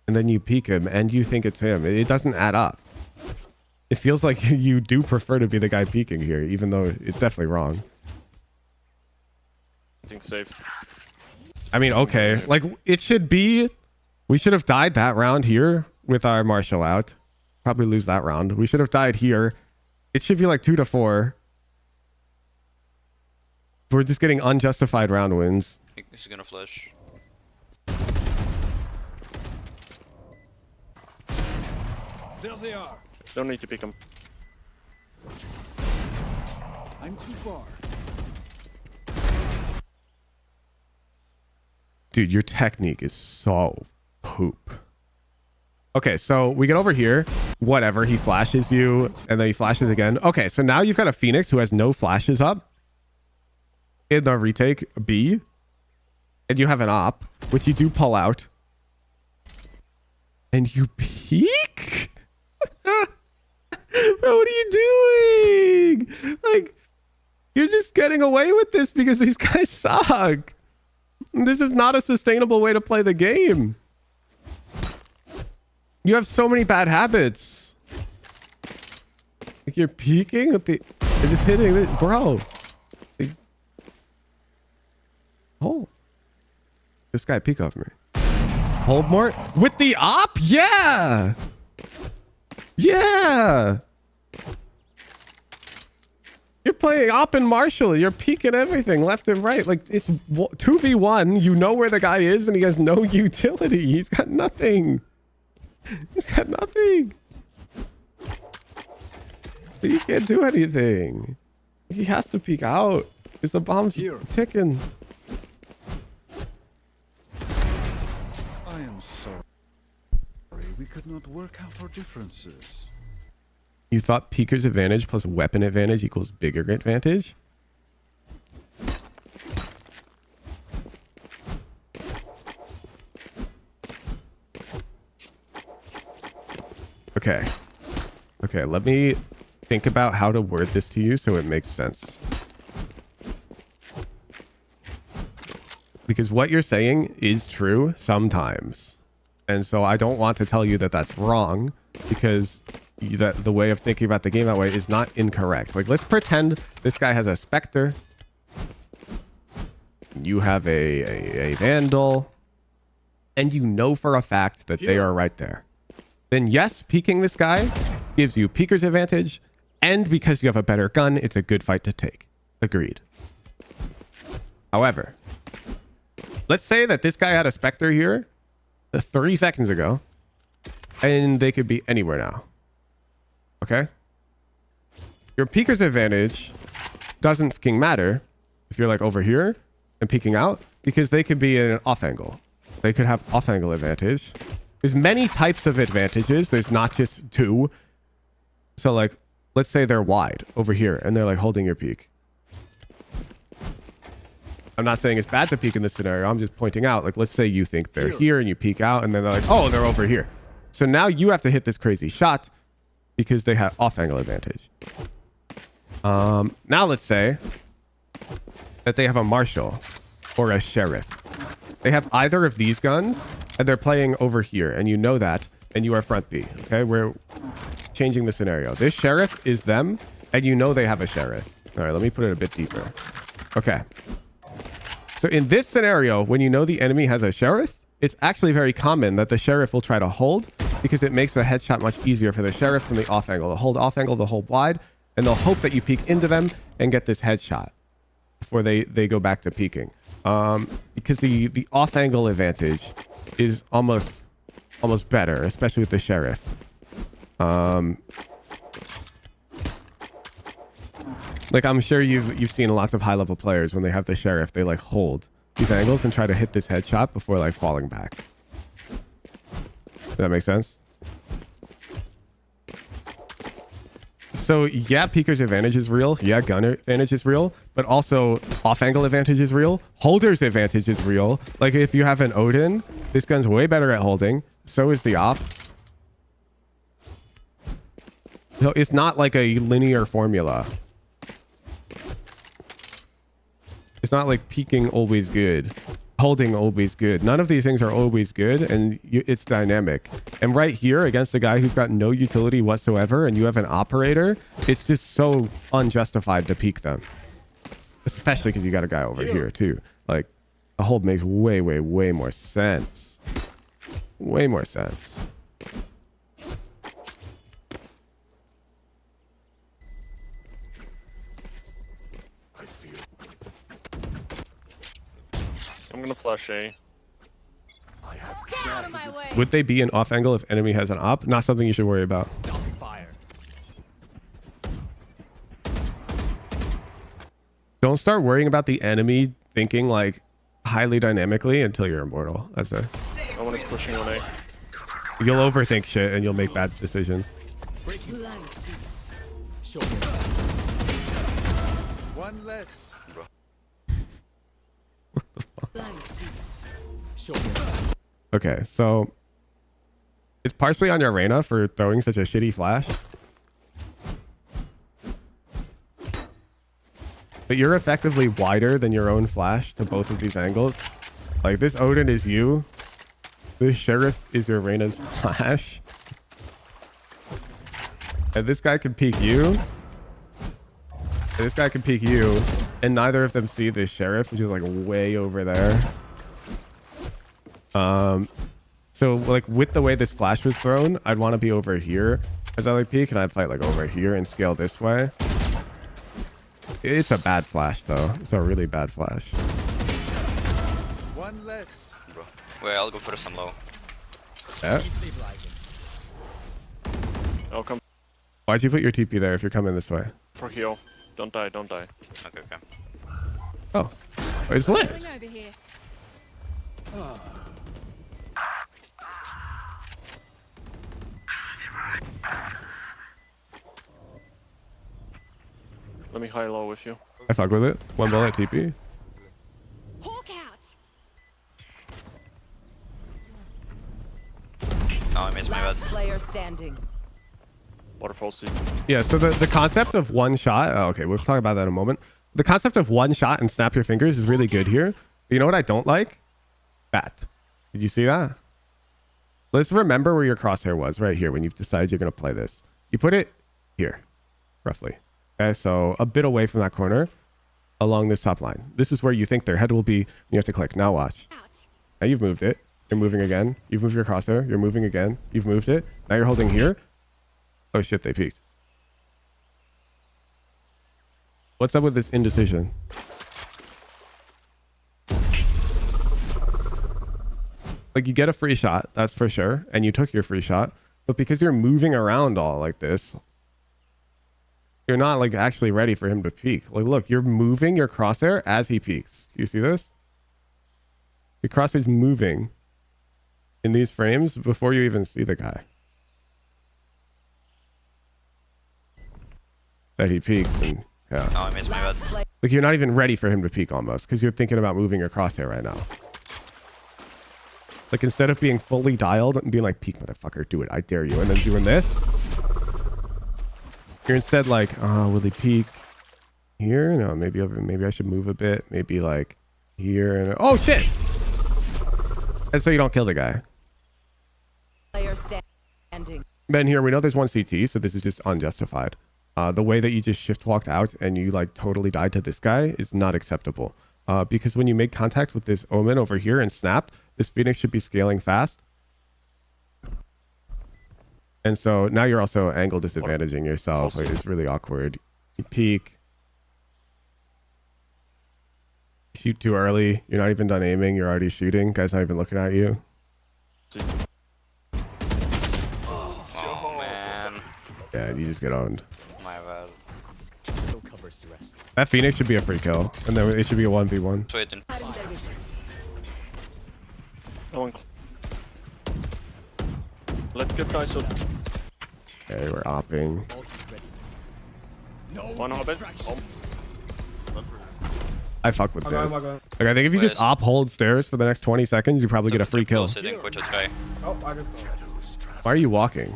Speaker 1: then you peek him and you think it's him, it doesn't add up. It feels like you do prefer to be the guy peeking here, even though it's definitely wrong.
Speaker 6: I think safe.
Speaker 1: I mean, okay. Like, it should be... We should have died that round here with our Marshall out. Probably lose that round. We should have died here. It should be like 2-4. We're just getting unjustified round wins.
Speaker 7: I think he's gonna flash.
Speaker 8: There they are.
Speaker 6: Don't need to pick him.
Speaker 8: I'm too far.
Speaker 1: Dude, your technique is so poop. Okay, so we get over here. Whatever, he flashes you, and then he flashes again. Okay, so now you've got a Phoenix who has no flashes up in the retake B, and you have an op, which you do pull out, and you peek? Bro, what are you doing? Like, you're just getting away with this because these guys suck. This is not a sustainable way to play the game. You have so many bad habits. Like, you're peeking with the... You're just hitting it. Bro. Like, hold. This guy peek off me. Hold more? With the op? Yeah! Yeah! You're playing op and Marshall. You're peeking everything left and right. Like, it's 2v1. You know where the guy is and he has no utility. He's got nothing. He's got nothing. He can't do anything. He has to peek out. Is the bomb's ticking?
Speaker 8: I am sorry. We could not work out our differences.
Speaker 1: You thought peeker's advantage plus weapon advantage equals bigger advantage? Okay. Okay, let me think about how to word this to you so it makes sense. Because what you're saying is true sometimes. And so I don't want to tell you that that's wrong, because that the way of thinking about the game that way is not incorrect. Like, let's pretend this guy has a Spectre. You have a Vandal. And you know for a fact that they are right there. Then yes, peeking this guy gives you peeker's advantage. And because you have a better gun, it's a good fight to take. Agreed. However, let's say that this guy had a Spectre here 30 seconds ago, and they could be anywhere now. Okay? Your peeker's advantage doesn't fucking matter if you're like over here and peeking out, because they could be in an off angle. They could have off angle advantage. There's many types of advantages. There's not just two. So like, let's say they're wide over here and they're like holding your peek. I'm not saying it's bad to peek in this scenario. I'm just pointing out, like, let's say you think they're here and you peek out and then they're like, oh, they're over here. So now you have to hit this crazy shot because they have off angle advantage. Now let's say that they have a Marshall or a Sheriff. They have either of these guns and they're playing over here, and you know that, and you are front B. Okay, we're changing the scenario. This Sheriff is them, and you know they have a Sheriff. All right, let me put it a bit deeper. Okay. So in this scenario, when you know the enemy has a Sheriff, it's actually very common that the Sheriff will try to hold, because it makes the headshot much easier for the Sheriff from the off angle. They'll hold off angle, they'll hold wide, and they'll hope that you peek into them and get this headshot before they go back to peeking. because the off angle advantage is almost better, especially with the sheriff. Like I'm sure you've seen lots of high level players when they have the sheriff, they like hold these angles and try to hit this headshot before like falling back. Does that make sense? So yeah, peeker's advantage is real. Yeah, gunner advantage is real, but also off angle advantage is real. Holder's advantage is real. Like if you have an Odin, this gun's way better at holding. So is the op. So it's not like a linear formula. It's not like peeking always good, holding always good. None of these things are always good, and it's dynamic. And right here against a guy who's got no utility whatsoever, and you have an operator, it's just so unjustified to peek them. Especially because you got a guy over here too. Like a hold makes way more sense. Way more sense.
Speaker 6: I'm gonna flash A.
Speaker 5: Get out of my way.
Speaker 1: Would they be an off angle if enemy has an op? Not something you should worry about. Don't start worrying about the enemy thinking like highly dynamically until you're immortal. That's it.
Speaker 6: No one is pushing on A.
Speaker 1: You'll overthink shit and you'll make bad decisions.
Speaker 8: One less.
Speaker 1: Okay, so it's partially on your Reyna for throwing such a shitty flash. But you're effectively wider than your own flash to both of these angles. Like this Odin is you. This Sheriff is your Reyna's flash. And this guy can peek you. And this guy can peek you. And neither of them see this Sheriff, which is like way over there. So like with the way this flash was thrown, I'd want to be over here as I like peek, and I'd fight like over here and scale this way. It's a bad flash though. It's a really bad flash.
Speaker 8: One less.
Speaker 7: Wait, I'll go first. I'm low.
Speaker 1: Yeah.
Speaker 6: I'll come
Speaker 1: Why'd you put your TP there if you're coming this way?
Speaker 6: for heal. Don't die, don't die.
Speaker 7: Okay, okay.
Speaker 1: Oh, it's lit.
Speaker 5: Coming over here.
Speaker 6: Let me high low with you.
Speaker 1: I fuck with it. One bullet TP.
Speaker 5: Hawk out.
Speaker 7: Oh, I missed my bad.
Speaker 5: Player standing.
Speaker 6: Waterfall C.
Speaker 1: Yeah, so the concept of one shot, oh, okay, we'll talk about that in a moment. The concept of one shot and snap your fingers is really good here. But you know what I don't like? That. Did you see that? Let's remember where your crosshair was, right here, when you've decided you're going to play this. You put it here, roughly. Okay, so a bit away from that corner along this top line. This is where you think their head will be. You have to click. Now watch.
Speaker 5: Out.
Speaker 1: Now you've moved it. You're moving again. You've moved your crosshair. You're moving again. You've moved it. Now you're holding here. Oh shit, they peeked. What's up with this indecision? Like you get a free shot, that's for sure. And you took your free shot. But because you're moving around all like this, you're not like actually ready for him to peek. Like, look, you're moving your crosshair as he peeks. Do you see this? Your crosshair's moving in these frames before you even see the guy. That he peeks and yeah.
Speaker 7: Oh, I missed my bad.
Speaker 1: Like you're not even ready for him to peek almost because you're thinking about moving your crosshair right now. Like instead of being fully dialed and being like, peek motherfucker, do it, I dare you. And then doing this. You're instead like, oh, will he peek here? No, maybe I should move a bit. Maybe like here. And oh shit! And so you don't kill the guy.
Speaker 5: Player standing.
Speaker 1: Then here we know there's one CT, so this is just unjustified. The way that you just shift walked out and you like totally died to this guy is not acceptable. Because when you make contact with this Omen over here and snap, this Phoenix should be scaling fast. And so now you're also angle disadvantaging yourself. Like, it's really awkward. You peek. Shoot too early. You're not even done aiming. You're already shooting. Guy's not even looking at you.
Speaker 7: Oh man,
Speaker 1: Yeah, you just get owned.
Speaker 7: my bad.
Speaker 9: No covers to rest.
Speaker 1: That Phoenix should be a free kill. And then it should be a 1v1.
Speaker 7: Just waiting.
Speaker 6: No one. Let's get guys up.
Speaker 1: Okay, we're opping.
Speaker 6: One hobbit. Oh.
Speaker 1: I fuck with this.
Speaker 2: I'm
Speaker 1: Like,
Speaker 2: going.
Speaker 1: I think if you just
Speaker 7: Where's-
Speaker 1: op hold stairs for the next 20 seconds, you probably get a free kill.
Speaker 7: Sitting, watch out sky.
Speaker 2: Oh, I just.
Speaker 1: Why are you walking?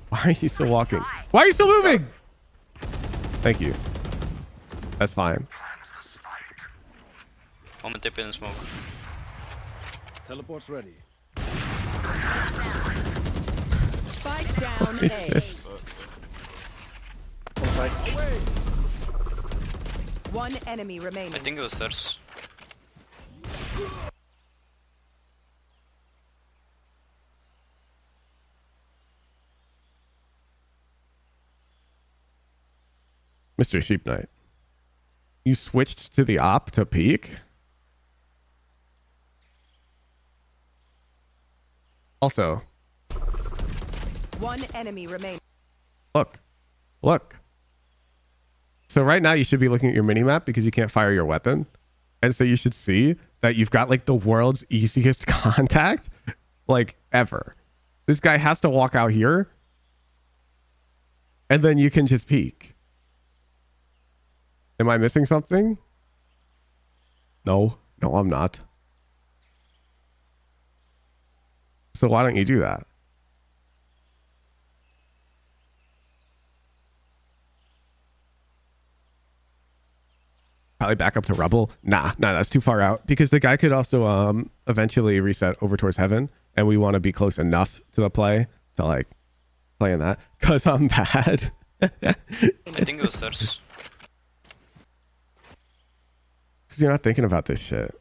Speaker 1: Why are you still walking? Why are you still moving? Thank you. That's fine.
Speaker 7: One tip in the smoke.
Speaker 8: Teleport's ready.
Speaker 5: Spike down A.
Speaker 6: On side.
Speaker 5: One enemy remaining.
Speaker 7: I think it was stairs.
Speaker 1: Mr. Sheep Knight. You switched to the op to peek? Also,
Speaker 5: One enemy remaining.
Speaker 1: look. Look. So right now you should be looking at your minimap because you can't fire your weapon. And so you should see that you've got like the world's easiest contact like ever. This guy has to walk out here and then you can just peek. Am I missing something? No, I'm not. So why don't you do that? Probably back up to rubble. Nah, that's too far out because the guy could also eventually reset over towards heaven, and we want to be close enough to the play to like play in that because I'm bad.
Speaker 7: I think it was stairs.
Speaker 1: Because you're not thinking about this shit.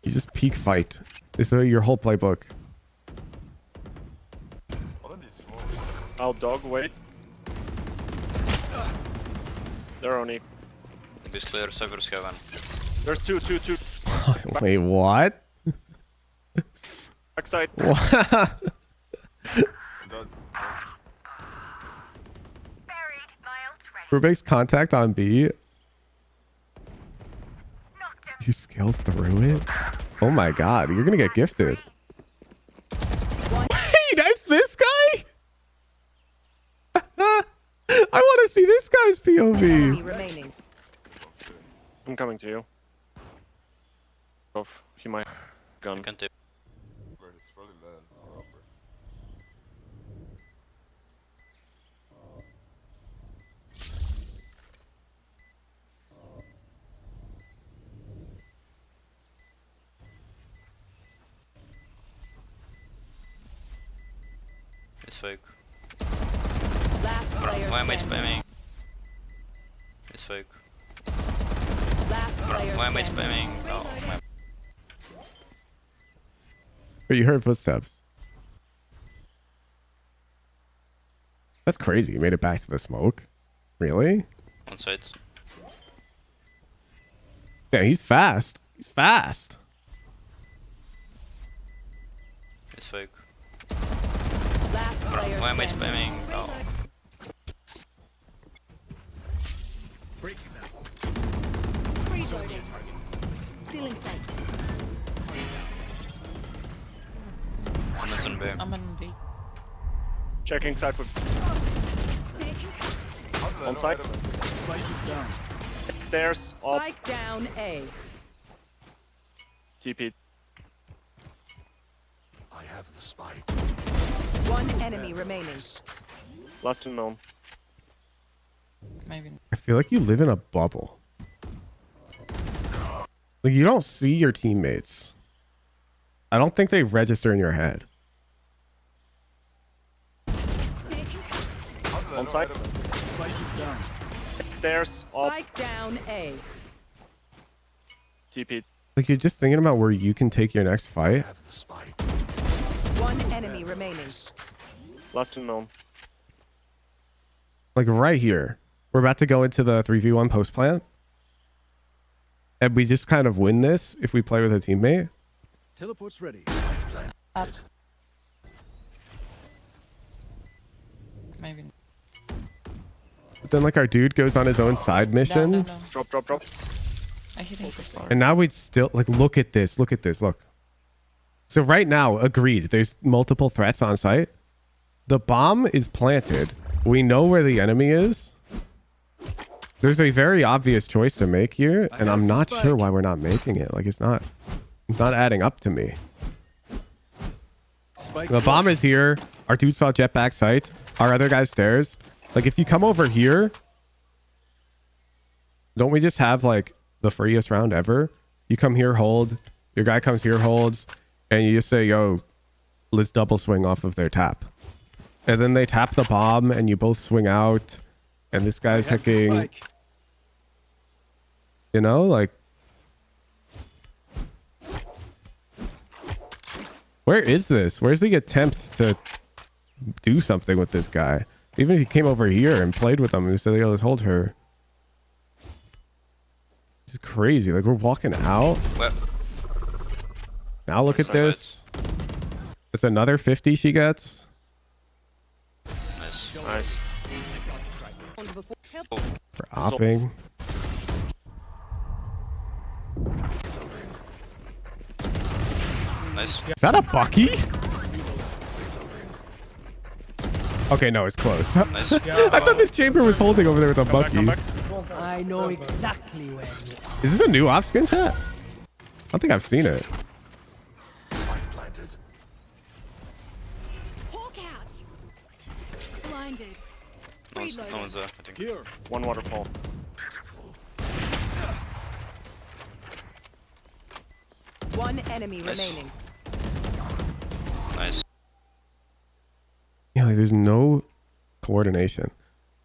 Speaker 1: You just peak fight. It's your whole playbook.
Speaker 6: I'll dog wait. They're on E.
Speaker 7: It's clear, Cypher's heaven.
Speaker 6: There's two.
Speaker 1: Wait, what?
Speaker 6: Backside.
Speaker 1: What? Rubik's contact on B. You scaled through it? Oh my god, you're gonna get gifted. Wait, that's this guy? I want to see this guy's
Speaker 5: Enemy
Speaker 1: POV.
Speaker 5: remaining.
Speaker 6: I'm coming to you. He might gun.
Speaker 7: You can tip. It's fake.
Speaker 5: Last player
Speaker 7: Why am I
Speaker 5: standing.
Speaker 7: spamming? It's fake.
Speaker 5: Last player
Speaker 7: Why am I
Speaker 5: standing.
Speaker 7: spamming? Oh my.
Speaker 1: But you heard footsteps. That's crazy. You made it back to the smoke. Really?
Speaker 7: One side.
Speaker 1: Yeah, he's fast. He's fast.
Speaker 7: It's fake.
Speaker 5: Last player
Speaker 7: Why am I
Speaker 5: standing.
Speaker 7: spamming? Oh.
Speaker 5: Stealing sight.
Speaker 7: And it's on B.
Speaker 4: I'm on B.
Speaker 6: Checking side with. On side. Stairs. Up.
Speaker 5: Spike down A.
Speaker 6: TP.
Speaker 8: I have the spike.
Speaker 5: One enemy remaining.
Speaker 6: Last unknown.
Speaker 4: Maybe.
Speaker 1: I feel like you live in a bubble. Like you don't see your teammates. I don't think they register in your head.
Speaker 6: On side. Stairs. Up.
Speaker 5: Spike down A.
Speaker 6: TP.
Speaker 1: Like you're just thinking about where you can take your next
Speaker 8: I
Speaker 1: fight.
Speaker 8: have the spike.
Speaker 5: One enemy remaining.
Speaker 6: Last unknown.
Speaker 1: Like right here. We're about to go into the 3v1 post plant. and we just kind of win this if we play with a teammate.
Speaker 8: Teleport's ready.
Speaker 10: Up. Maybe.
Speaker 1: But then like our dude goes on his own side mission,
Speaker 10: No.
Speaker 6: Drop, drop, drop.
Speaker 10: I hit him before.
Speaker 1: and now we'd still like look at this. Look. So right now, agreed. There's multiple threats on site. The bomb is planted. We know where the enemy is. There's a very obvious choice to make here, and I'm not sure why we're not making it. Like it's not adding up to me. The bomb is here. Our dude saw jetpack site. Our other guy's stairs. Like if you come over here, don't we just have like the freest round ever? You come here, hold. Your guy comes here, holds, and you just say, "Yo, let's double swing off of their tap." And then they tap the bomb, and you both swing out, and this guy's hacking. You know, like. Where is this? Where's the attempts to do something with this guy? Even if he came over here and played with them and said, "Yo, let's hold her." This is crazy. Like we're walking out.
Speaker 7: Well,
Speaker 1: Now look at this. It's another 50 she gets.
Speaker 7: nice.
Speaker 6: Nice.
Speaker 1: For opping.
Speaker 7: Nice.
Speaker 1: Is that a Bucky? Okay, no, it's close.
Speaker 7: Nice.
Speaker 1: I thought this chamber was holding over there with a Bucky.
Speaker 9: I know exactly where you are.
Speaker 1: Is this a new op skin set? I don't think I've seen it.
Speaker 5: Hawk out. Blinded.
Speaker 7: No one's there, I think.
Speaker 8: Here.
Speaker 6: One waterfall.
Speaker 5: One enemy
Speaker 7: Nice.
Speaker 5: remaining.
Speaker 7: Nice.
Speaker 1: Yeah, like there's no coordination.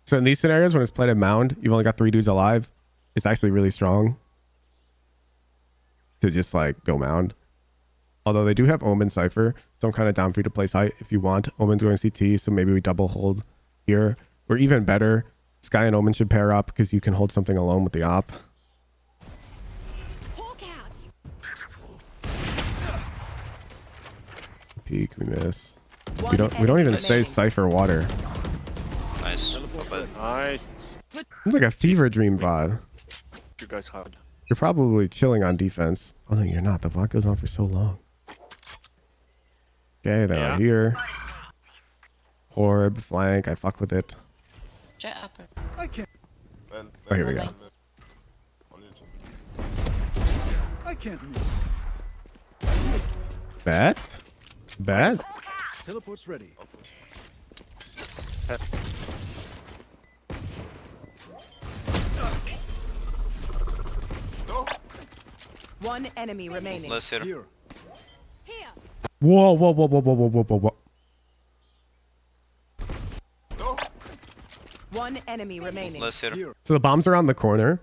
Speaker 1: So in these scenarios, when it's played at mound, you've only got 3 dudes alive. It's actually really strong to just like go mound. Although they do have Omen Cypher, so I'm kind of down for you to play site if you want. Omen's going CT, so maybe we double hold here. Or even better, Sky and Omen should pair up because you can hold something alone with the op.
Speaker 5: Hawk out.
Speaker 1: Peek, we miss.
Speaker 5: One
Speaker 1: We don't
Speaker 5: enemy
Speaker 1: even say
Speaker 5: remaining.
Speaker 1: Cypher water.
Speaker 7: Nice. Not bad.
Speaker 6: Nice.
Speaker 1: It's like a fever dream VOD.
Speaker 6: You guys hide.
Speaker 1: You're probably chilling on defense. Oh no, you're not. The VOD goes on for so long. Okay, they're
Speaker 6: Yeah.
Speaker 1: here. Orb, flank, I fuck with it.
Speaker 10: Jet upper.
Speaker 8: I can't.
Speaker 1: Oh, here we go.
Speaker 8: I can't miss.
Speaker 1: Bet? Bet?
Speaker 8: Teleport's ready.
Speaker 5: One enemy remaining.
Speaker 7: Less here.
Speaker 8: Here.
Speaker 5: Here.
Speaker 1: Whoa, whoa, whoa, whoa, whoa, whoa, whoa, whoa, whoa.
Speaker 5: One enemy remaining.
Speaker 7: Less here.
Speaker 8: Here.
Speaker 1: So the bomb's around the corner.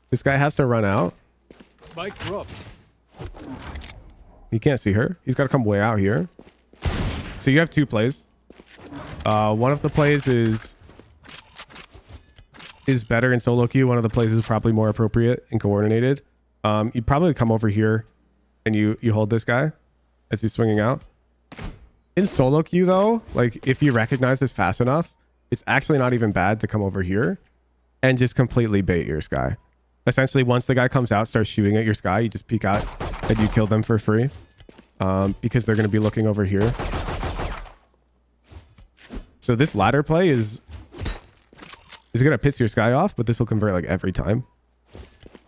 Speaker 1: This guy has to run out.
Speaker 8: Spike dropped.
Speaker 1: He can't see her. He's got to come way out here. So you have 2 plays. One of the plays is better in solo queue. One of the plays is probably more appropriate and coordinated. You probably come over here and you hold this guy as he's swinging out. In solo queue though, like if you recognize this fast enough, it's actually not even bad to come over here and just completely bait your Sky. Essentially, once the guy comes out, starts shooting at your Sky, you just peek out and you kill them for free. Because they're going to be looking over here. So this ladder play is going to piss your Sky off, but this will convert like every time.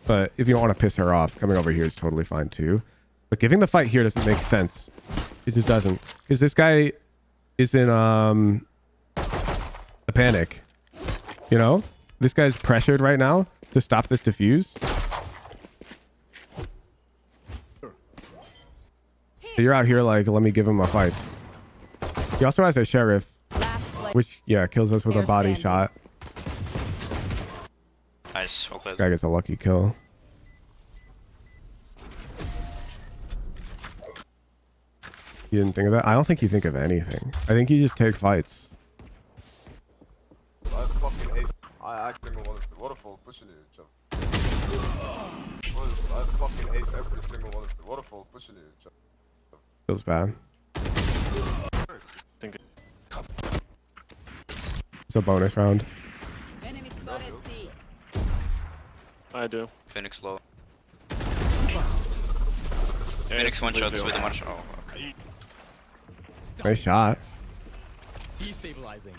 Speaker 1: But if you don't want to piss her off, coming over here is totally fine too. But giving the fight here doesn't make sense. It just doesn't. Because this guy is in a panic. You know? This guy's pressured right now to stop this defuse. So you're out here like, let me give him a fight. He also has a sheriff,
Speaker 5: Last play.
Speaker 1: which, yeah, kills us with a
Speaker 5: Fair
Speaker 1: body
Speaker 5: standing.
Speaker 1: shot.
Speaker 7: Nice. Well
Speaker 1: This
Speaker 7: played.
Speaker 1: guy gets a lucky kill. You didn't think of that? I don't think you think of anything. I think you just take fights.
Speaker 11: I single one of the waterfall pushing you, John. I fucking ate every single one of the waterfall pushing you, John.
Speaker 1: Feels bad.
Speaker 6: Think
Speaker 1: It's a bonus round.
Speaker 6: I do.
Speaker 7: Phoenix low.
Speaker 6: Yeah,
Speaker 7: Phoenix
Speaker 6: it's
Speaker 7: one shots
Speaker 6: completely
Speaker 7: with a
Speaker 6: off.
Speaker 7: much. Oh, okay.
Speaker 1: Nice shot.
Speaker 9: Destabilizing.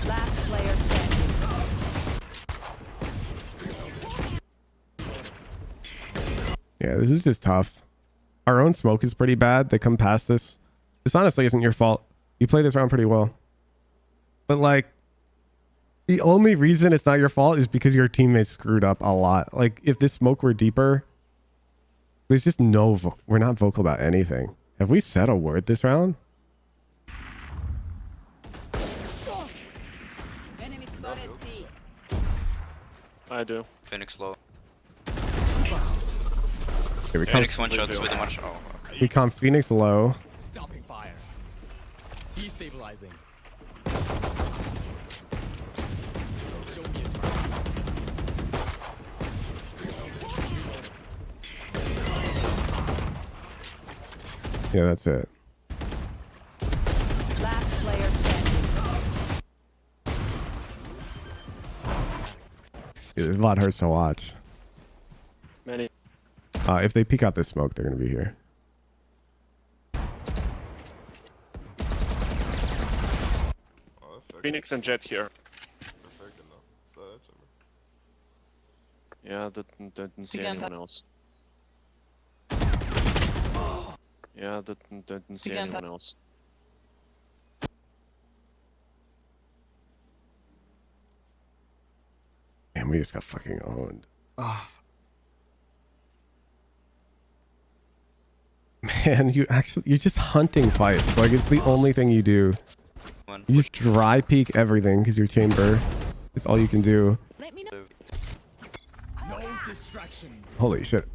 Speaker 5: Last player standing.
Speaker 1: Yeah, this is just tough. Our own smoke is pretty bad. They come past this. This honestly isn't your fault. You play this round pretty well. But like, the only reason it's not your fault is because your teammates screwed up a lot. Like, if this smoke were deeper, there's just no... We're not vocal about anything. Have we said a word this round?
Speaker 6: I do.
Speaker 7: Phoenix low.
Speaker 1: Here we come.
Speaker 7: Phoenix one shots with a much. Oh, okay.
Speaker 1: We come Phoenix low.
Speaker 9: Stopping fire. Destabilizing. Show me a target.
Speaker 1: Yeah, that's it.
Speaker 5: Last player standing.
Speaker 1: Yeah, there's a lot hurts to watch.
Speaker 6: Many.
Speaker 1: If they peek out this smoke, they're going to be here.
Speaker 6: Phoenix and Jet here. Yeah, didn't see
Speaker 10: Again,
Speaker 6: anyone else. Yeah, didn't see
Speaker 10: Again,
Speaker 6: anyone else.
Speaker 1: Man, we just got fucking owned. Man, you're just hunting fights. Like, it's the only thing you do.
Speaker 7: One.
Speaker 1: You just dry peek everything because your chamber. It's all you can do.
Speaker 5: Let me know.
Speaker 9: No distraction.
Speaker 1: Holy shit.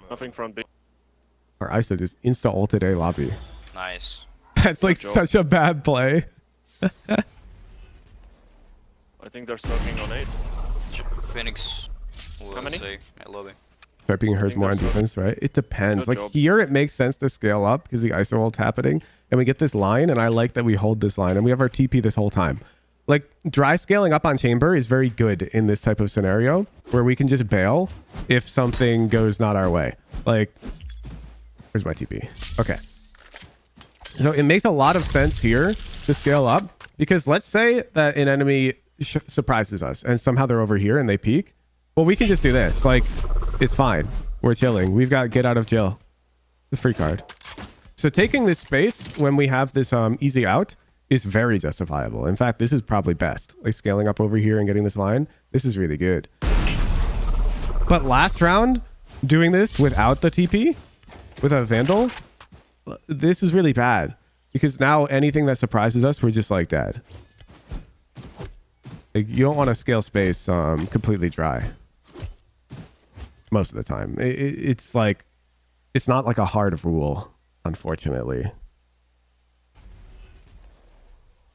Speaker 6: Nothing front B.
Speaker 1: Our ISO just insta ulted A lobby.
Speaker 7: Nice.
Speaker 1: That's like
Speaker 6: job.
Speaker 1: such a bad play.
Speaker 6: I think they're smoking on 8.
Speaker 7: Phoenix.
Speaker 6: How many?
Speaker 7: Say, at lobby.
Speaker 1: Prepping hurts
Speaker 6: think
Speaker 1: more on
Speaker 6: that's
Speaker 1: defense, right? It depends.
Speaker 6: Good
Speaker 1: Like
Speaker 6: job.
Speaker 1: here, it makes sense to scale up because the ISO ult's happening, and we get this line, and I like that we hold this line, and we have our TP this whole time. Like dry scaling up on chamber is very good in this type of scenario where we can just bail if something goes not our way. Like, where's my TP? Okay. So it makes a lot of sense here to scale up because let's say that an enemy surprises us and somehow they're over here and they peek. Well, we can just do this. Like, it's fine. We're chilling. We've got get out of jail. The free card. So taking this space when we have this easy out is very justifiable. In fact, this is probably best. Like scaling up over here and getting this line. This is really good. But last round, doing this without the TP, with a Vandal, this is really bad. Because now anything that surprises us, we're just like dead. Like, you don't want to scale space completely dry. Most of the time. It's like, it's not like a hard rule, unfortunately.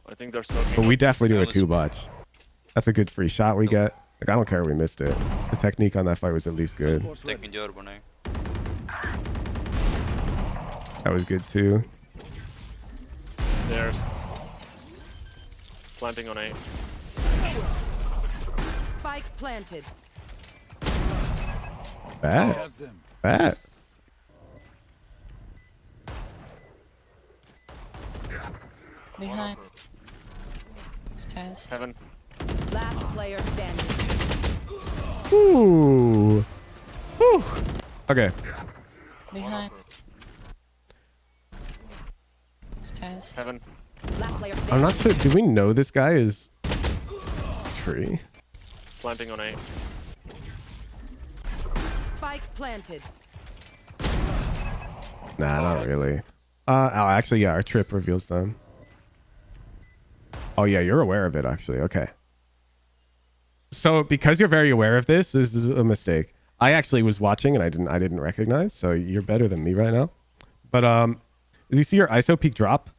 Speaker 6: I think they're smoking.
Speaker 1: But we definitely do
Speaker 7: Yeah,
Speaker 1: it too much. That's a good free shot we get. Like, I don't care if we missed it. The technique on that fight was at least good.
Speaker 7: Taking the urban, eh?
Speaker 1: That was good too.
Speaker 6: There's planting on 8.
Speaker 5: Spike planted.
Speaker 1: Bad. Bad.
Speaker 10: Behind. Stairs.
Speaker 6: Heaven.
Speaker 5: Last player standing.
Speaker 1: Ooh. Whew. Okay.
Speaker 10: Behind. Stairs.
Speaker 6: Heaven.
Speaker 5: Last player standing.
Speaker 1: I'm not sure. Do we know this guy is tree?
Speaker 6: Planting on 8.
Speaker 5: Spike planted.
Speaker 1: Nah, not really. Oh, actually, yeah, our trip reveals them. Oh, yeah, you're aware of it, actually. Okay. So because you're very aware of this is a mistake. I actually was watching and I didn't recognize. So you're better than me right now. But as you see your ISO peak drop,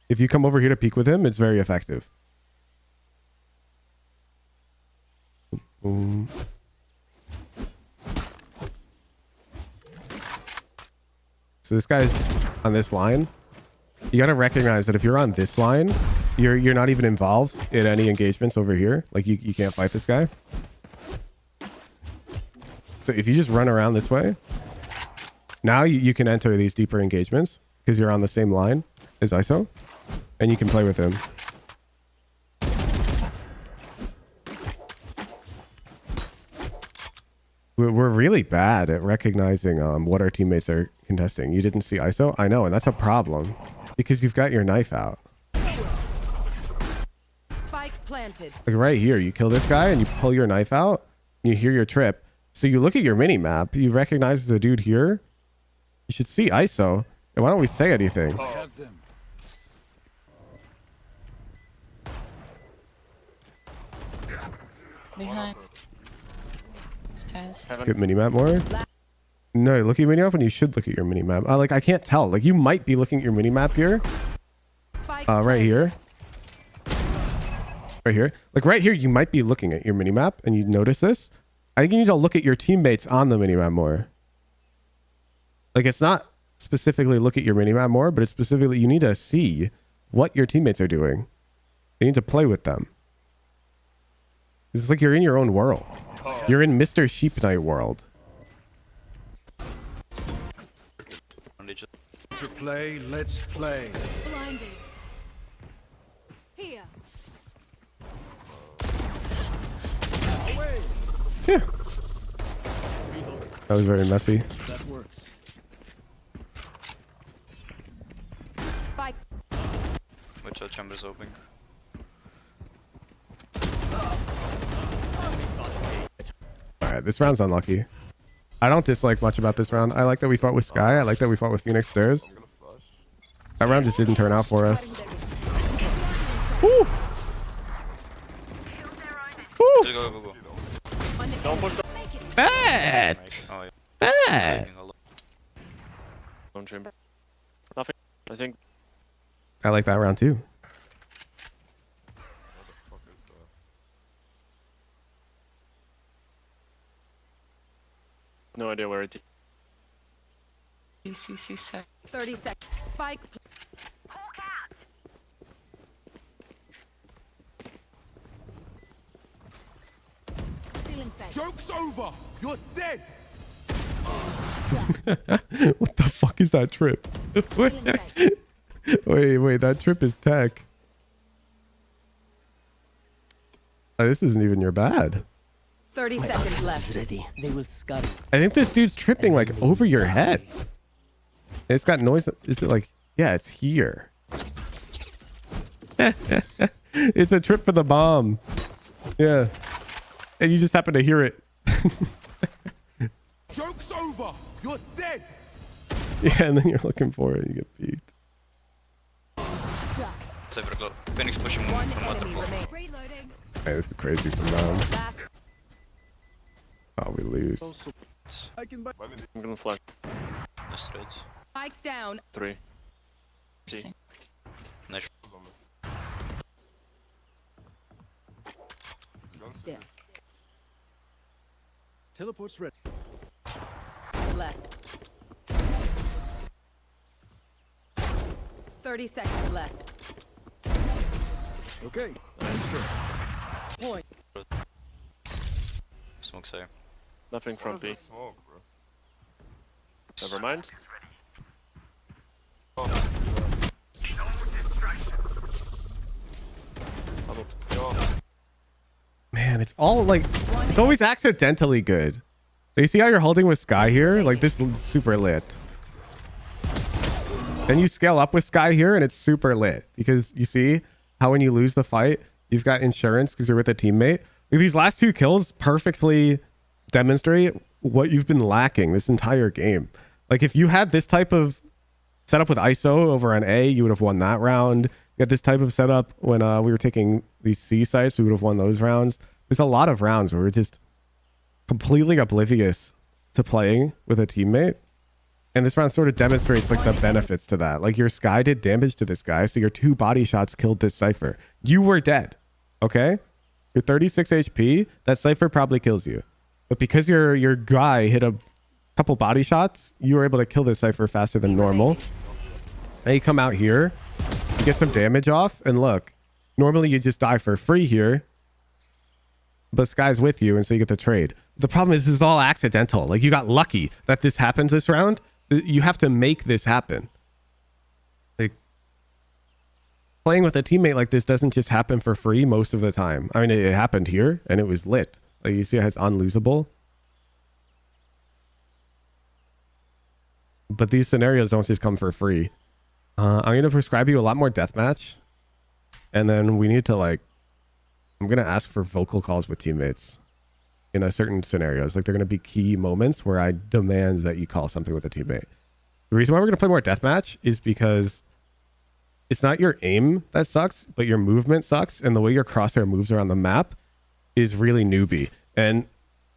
Speaker 1: if you come over here to peek with him, it's very effective. Boom. So this guy's on this line. You got to recognize that if you're on this line, you're not even involved in any engagements over here. Like you can't fight this guy. So if you just run around this way, now you can enter these deeper engagements because you're on the same line as ISO, and you can play with him. We're really bad at recognizing what our teammates are contesting. You didn't see ISO? I know, and that's a problem because you've got your knife out.
Speaker 5: Spike planted.
Speaker 1: Like right here, you kill this guy and you pull your knife out and you hear your trip. So you look at your mini map, you recognize the dude here. You should see ISO. And why don't we say anything?
Speaker 10: Behind. Stairs.
Speaker 1: Look at mini map more. No, look at your mini map when you should look at your mini map. Like I can't tell. Like you might be looking at your mini map here. Right here. Right here. Like right here, you might be looking at your mini map and you notice this. I think you need to look at your teammates on the mini map more. Like it's not specifically look at your mini map more, but it's specifically you need to see what your teammates are doing. You need to play with them. It's like you're in your own world. You're in Mr. Sheep Knight world.
Speaker 8: To play, let's play.
Speaker 5: Blinded. Here.
Speaker 1: Yeah. That was very messy.
Speaker 9: That works.
Speaker 5: Spike.
Speaker 7: Watch out, chamber's opening.
Speaker 1: Alright, this round's unlucky. I don't dislike much about this round. I like that we fought with Sky. I like that we fought with Phoenix Stairs. That round just didn't turn out for us. Woo! Woo!
Speaker 7: Go, go, go.
Speaker 6: Don't push the
Speaker 1: Bet!
Speaker 7: Oh, yeah.
Speaker 1: Bet!
Speaker 6: Don't chamber. Nothing. I think.
Speaker 1: I like that round too.
Speaker 6: No idea where it is.
Speaker 10: CC
Speaker 5: 30 seconds. Spike.
Speaker 9: Joke's over! You're dead!
Speaker 1: What the fuck is that trip? Wait, that trip is tech. This isn't even your bad.
Speaker 5: 30 seconds left.
Speaker 9: Ready. They will scuttle.
Speaker 1: I think this dude's tripping like over your head. It's got noise. Is it like, yeah, it's here. It's a trip for the bomb. Yeah. And you just happen to hear it.
Speaker 9: Joke's over! You're dead!
Speaker 1: Yeah, and then you're looking for it. You get peeked.
Speaker 7: Cypher close. Phoenix pushing
Speaker 5: One
Speaker 7: from
Speaker 5: enemy
Speaker 7: waterfall.
Speaker 5: remains. Reloading.
Speaker 1: Hey, this is crazy from now.
Speaker 5: Last.
Speaker 1: Oh, we lose.
Speaker 8: I can buy.
Speaker 6: I'm gonna flash.
Speaker 7: Nice trade.
Speaker 5: Spike down.
Speaker 6: 3. See.
Speaker 7: Nice.
Speaker 8: Teleport's ready.
Speaker 5: Left. 30 seconds left.
Speaker 8: Okay.
Speaker 5: Point.
Speaker 7: Smoke's here.
Speaker 6: Nothing from B.
Speaker 11: Smoke, bro.
Speaker 6: Never mind.
Speaker 1: Man, it's all like, it's always accidentally good. You see how you're holding with Sky here? Like this is super lit. Then you scale up with Sky here and it's super lit because you see how when you lose the fight, you've got insurance because you're with a teammate. Like, these last 2 kills perfectly demonstrate what you've been lacking this entire game. Like if you had this type of setup with ISO over on A, you would have won that round. You had this type of setup when we were taking these C sites, we would have won those rounds. There's a lot of rounds where we're just completely oblivious to playing with a teammate. And this round sort of demonstrates like the benefits to that. Like your Sky did damage to this guy, so your 2 body shots killed this Cypher. You were dead, okay? You're 36 HP, that Cypher probably kills you. But because your guy hit a couple body shots, you were able to kill this Cypher faster than normal. Now you come out here, you get some damage off, and look, normally you just die for free here, but Sky's with you, and so you get the trade. The problem is this is all accidental. Like you got lucky that this happens this round. You have to make this happen. Like playing with a teammate like this doesn't just happen for free most of the time. I mean, it happened here and it was lit. Like you see how it's unlosable. But these scenarios don't just come for free. I'm going to prescribe you a lot more deathmatch. And then we need to I'm going to ask for vocal calls with teammates in a certain scenarios. Like they're going to be key moments where I demand that you call something with a teammate. The reason why we're going to play more deathmatch is because it's not your aim that sucks, but your movement sucks. And the way your crosshair moves around the map is really newbie. And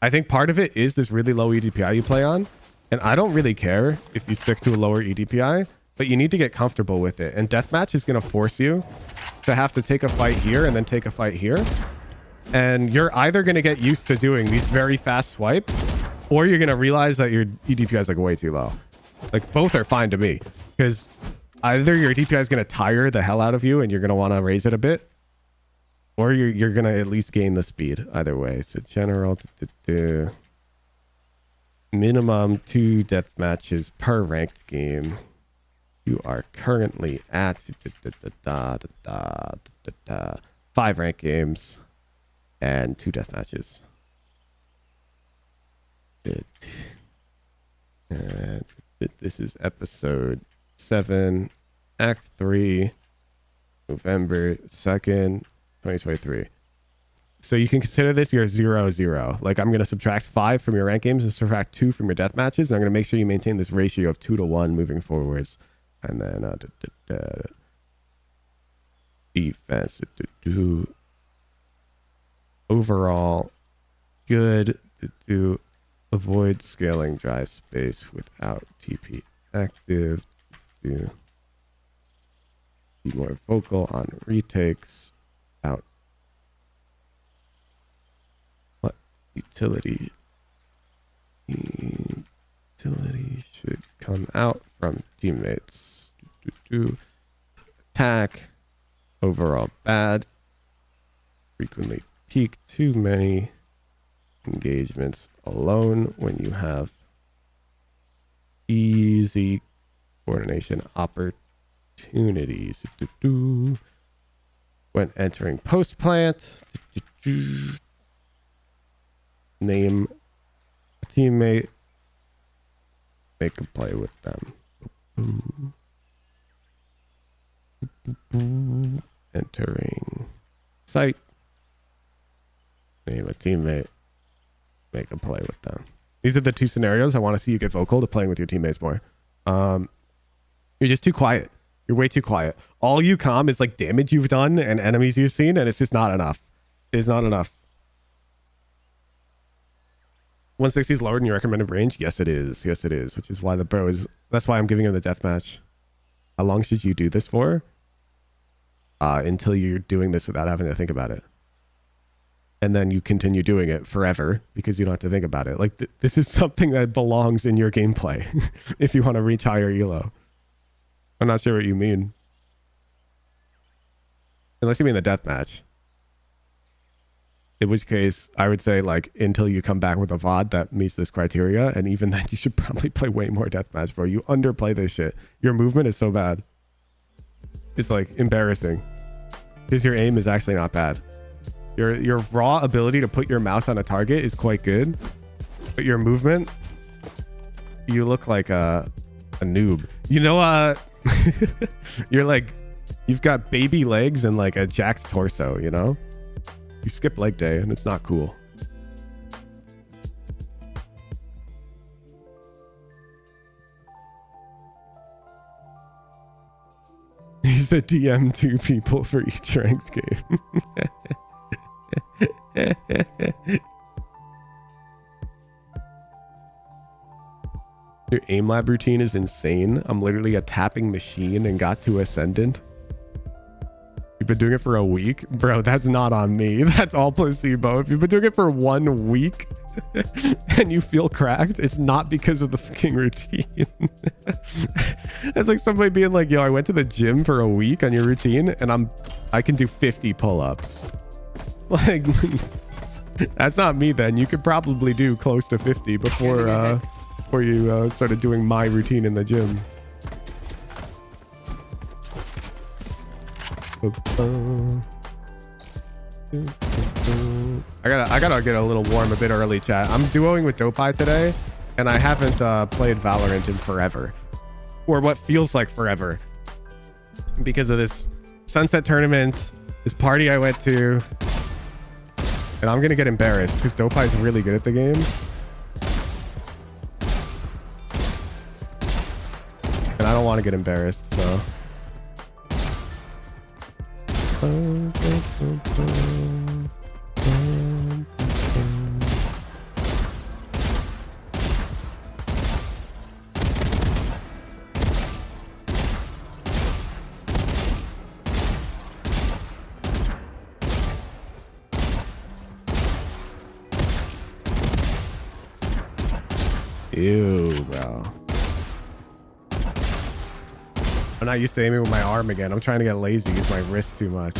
Speaker 1: I think part of it is this really low EDPI you play on. And I don't really care if you stick to a lower EDPI, but you need to get comfortable with it. And deathmatch is going to force you to have to take a fight here and then take a fight here. And you're either going to get used to doing these very fast swipes, or you're going to realize that your EDPI is like way too low. Like both are fine to me, because either your EDPI is going to tire the hell out of you and you're going to want to raise it a bit, or you're going to at least gain the speed either way. So general minimum 2 death matches per ranked game. You are currently at 5 ranked games and 2 death matches. This is episode 7, Act 3, November 2nd, 2023. So you can consider this your 0-0. Like I'm going to subtract 5 from your rank games and subtract 2 from your death matches. And I'm going to make sure you maintain this ratio of 2-to-1 moving forwards. And then defense. Overall, good to avoid scaling dry space without TP active. To be more vocal on retakes. Out. What utility should come out from teammates? Attack. Overall bad. Frequently peak too many engagements alone when you have easy coordination opportunities. When entering post plant, name a teammate, make a play with them. Entering site, name a teammate, make a play with them. These are the 2 scenarios I want to see you get vocal to playing with your teammates more. You're just too quiet. You're way too quiet. All you calm is like damage you've done and enemies you've seen, and it's just not enough. It's not enough. 160 is lower than your recommended range? Yes, it is. Yes, it is. Which is why the bro is... That's why I'm giving him the deathmatch. How long should you do this for? Until you're doing this without having to think about it. And then you continue doing it forever because you don't have to think about it. Like, this is something that belongs in your gameplay if you want to reach higher elo. I'm not sure what you mean. Unless you mean the deathmatch. In which case, I would say, like, until you come back with a VOD that meets this criteria, and even then, you should probably play way more deathmatch, bro. You underplay this shit. Your movement is so bad. It's, like, embarrassing. Because your aim is actually not bad. Your raw ability to put your mouse on a target is quite good. But your movement, you look like a noob. You know, you're like, you've got baby legs and, like, a jacked torso, you know? You skip leg day and it's not cool. He's the DM 2 people for each ranked game. Your aim lab routine is insane. I'm literally a tapping machine and got to ascendant. You've been doing it for a week? Bro, that's not on me. That's all placebo. If you've been doing it for 1 week and you feel cracked, it's not because of the fucking routine. It's like somebody being like, yo, I went to the gym for a week on your routine and I can do 50 pull-ups. Like, that's not me then. You could probably do close to 50 before you started doing my routine in the gym. I gotta get a little warm a bit early, chat. I'm duoing with Dopeye today, and I haven't played Valorant in forever, or what feels like forever, because of this Sunset tournament, this party I went to, and I'm gonna get embarrassed because Dopeye's really good at the game. And I don't want to get embarrassed, so. Ew, bro. I'm not used to aiming with my arm again. I'm trying to get lazy because my wrist too much.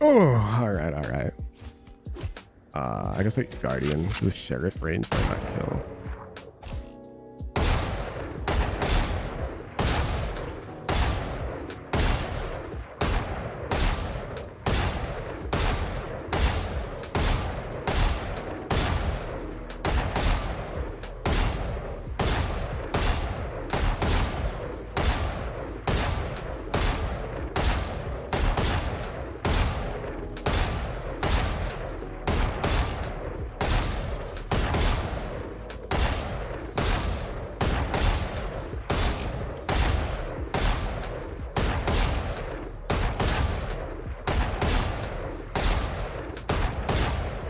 Speaker 1: Oh, all right, all right. I guess like Guardian. The Sheriff range might not kill.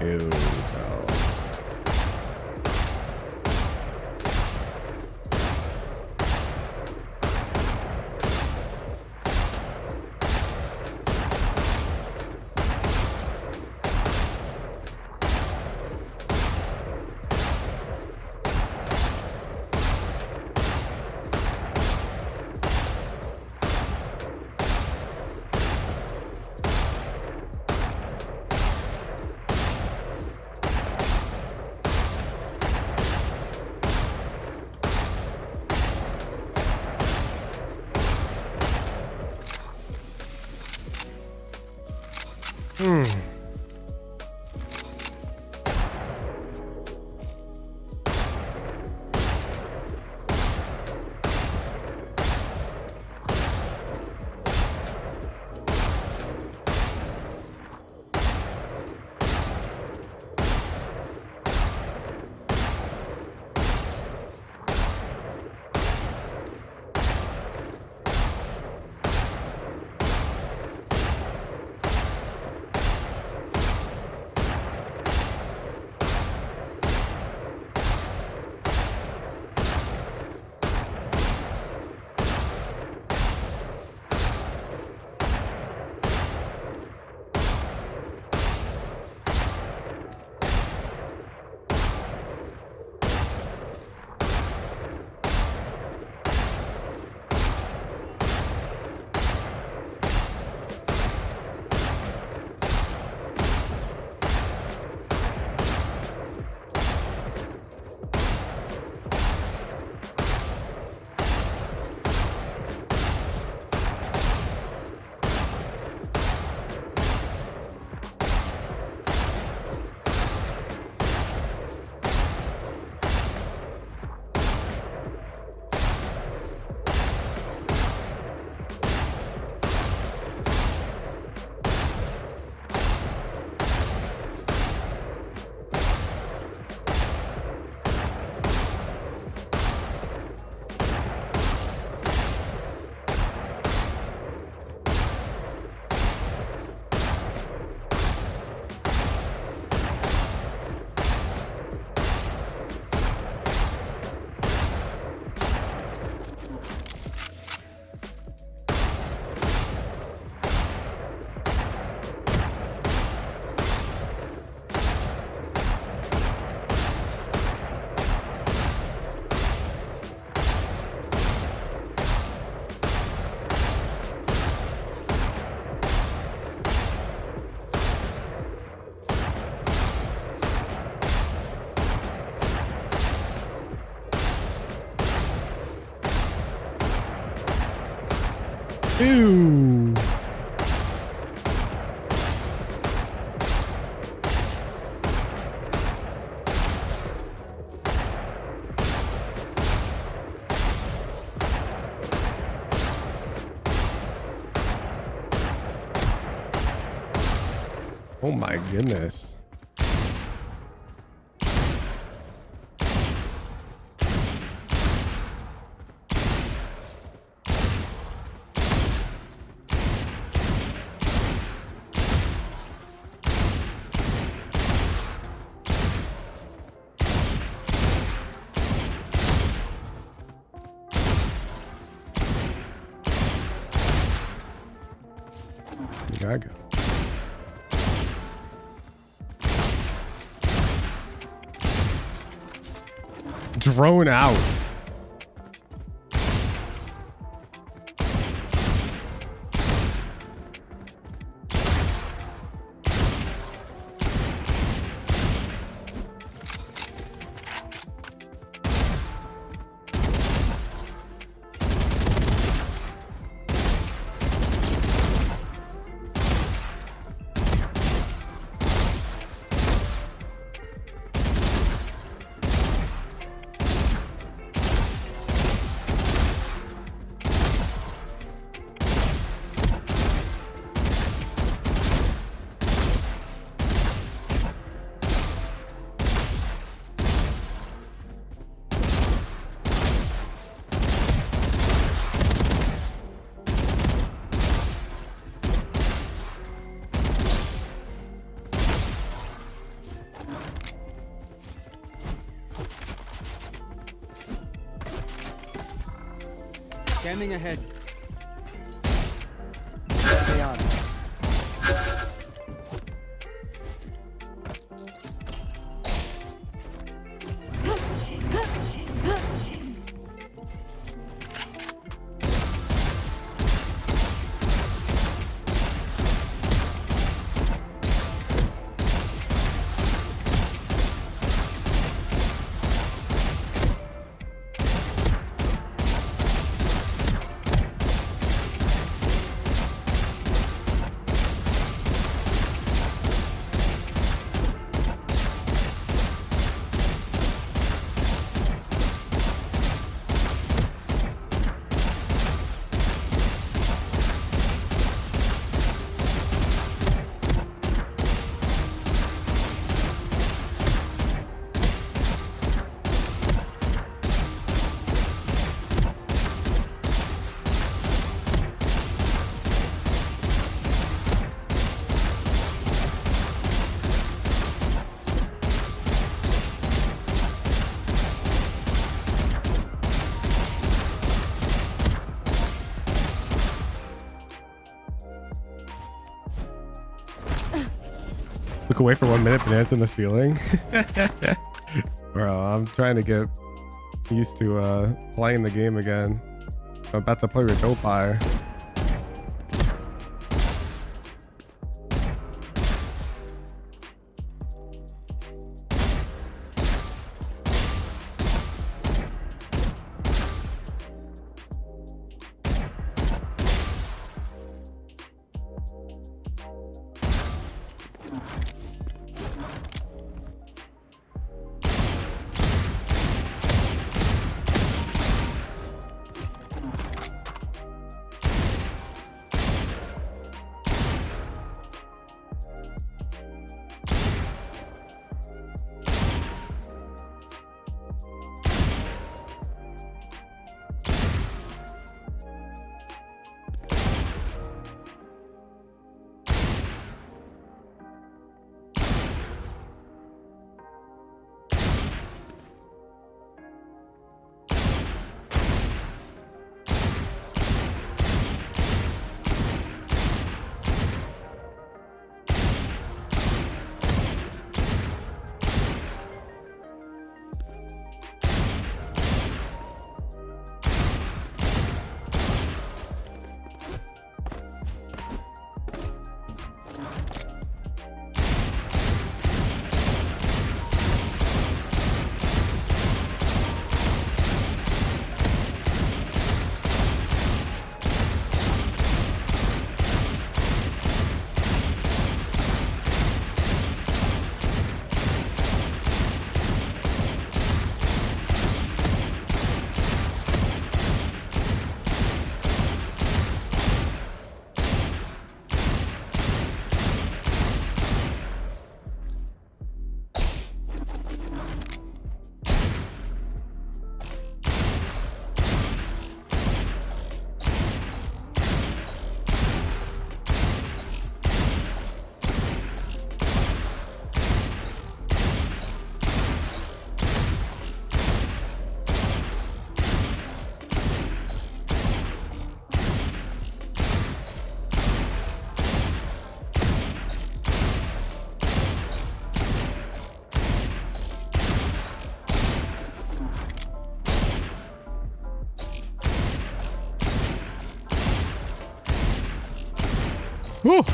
Speaker 1: Ew, bro. Ew. Oh my goodness. You gotta go. Drone out.
Speaker 9: Scanning ahead. Stay on.
Speaker 1: Look away for 1 minute, bananas in the ceiling. Bro, I'm trying to get used to playing the game again. I'm about to play with Dope Eye. Whew.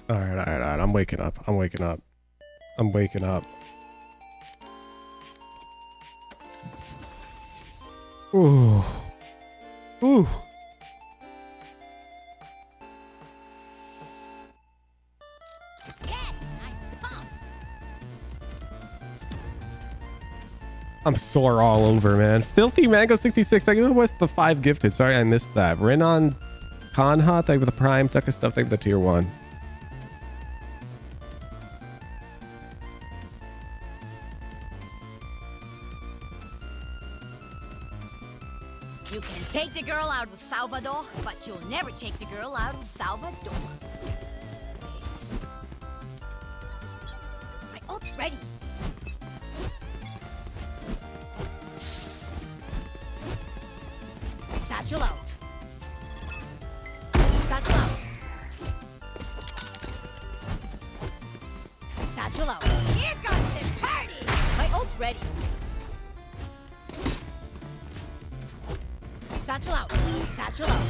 Speaker 1: All right. I'm waking up. I'm waking up. Ooh. Ooh. I'm sore all over, man. Filthy Mango 66. Thank you so much for the 5 gifted. Sorry, I missed that. Renan Kanha, thank you for the Prime. Tucka Stuff, thank you for the tier 1.
Speaker 5: You can take the girl out of Salvador, but you'll never take the girl out of Salvador. My ult's ready. Satchel out. Satchel out. Satchel out. Here comes the party! My ult's ready. Satchel out. Satchel out.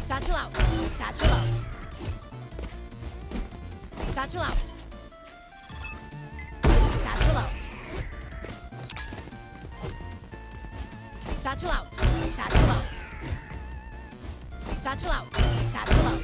Speaker 5: Satchel out. Satchel out. Satchel out. Satchel out. Satchel out. Satchel out. Satchel out. Satchel out.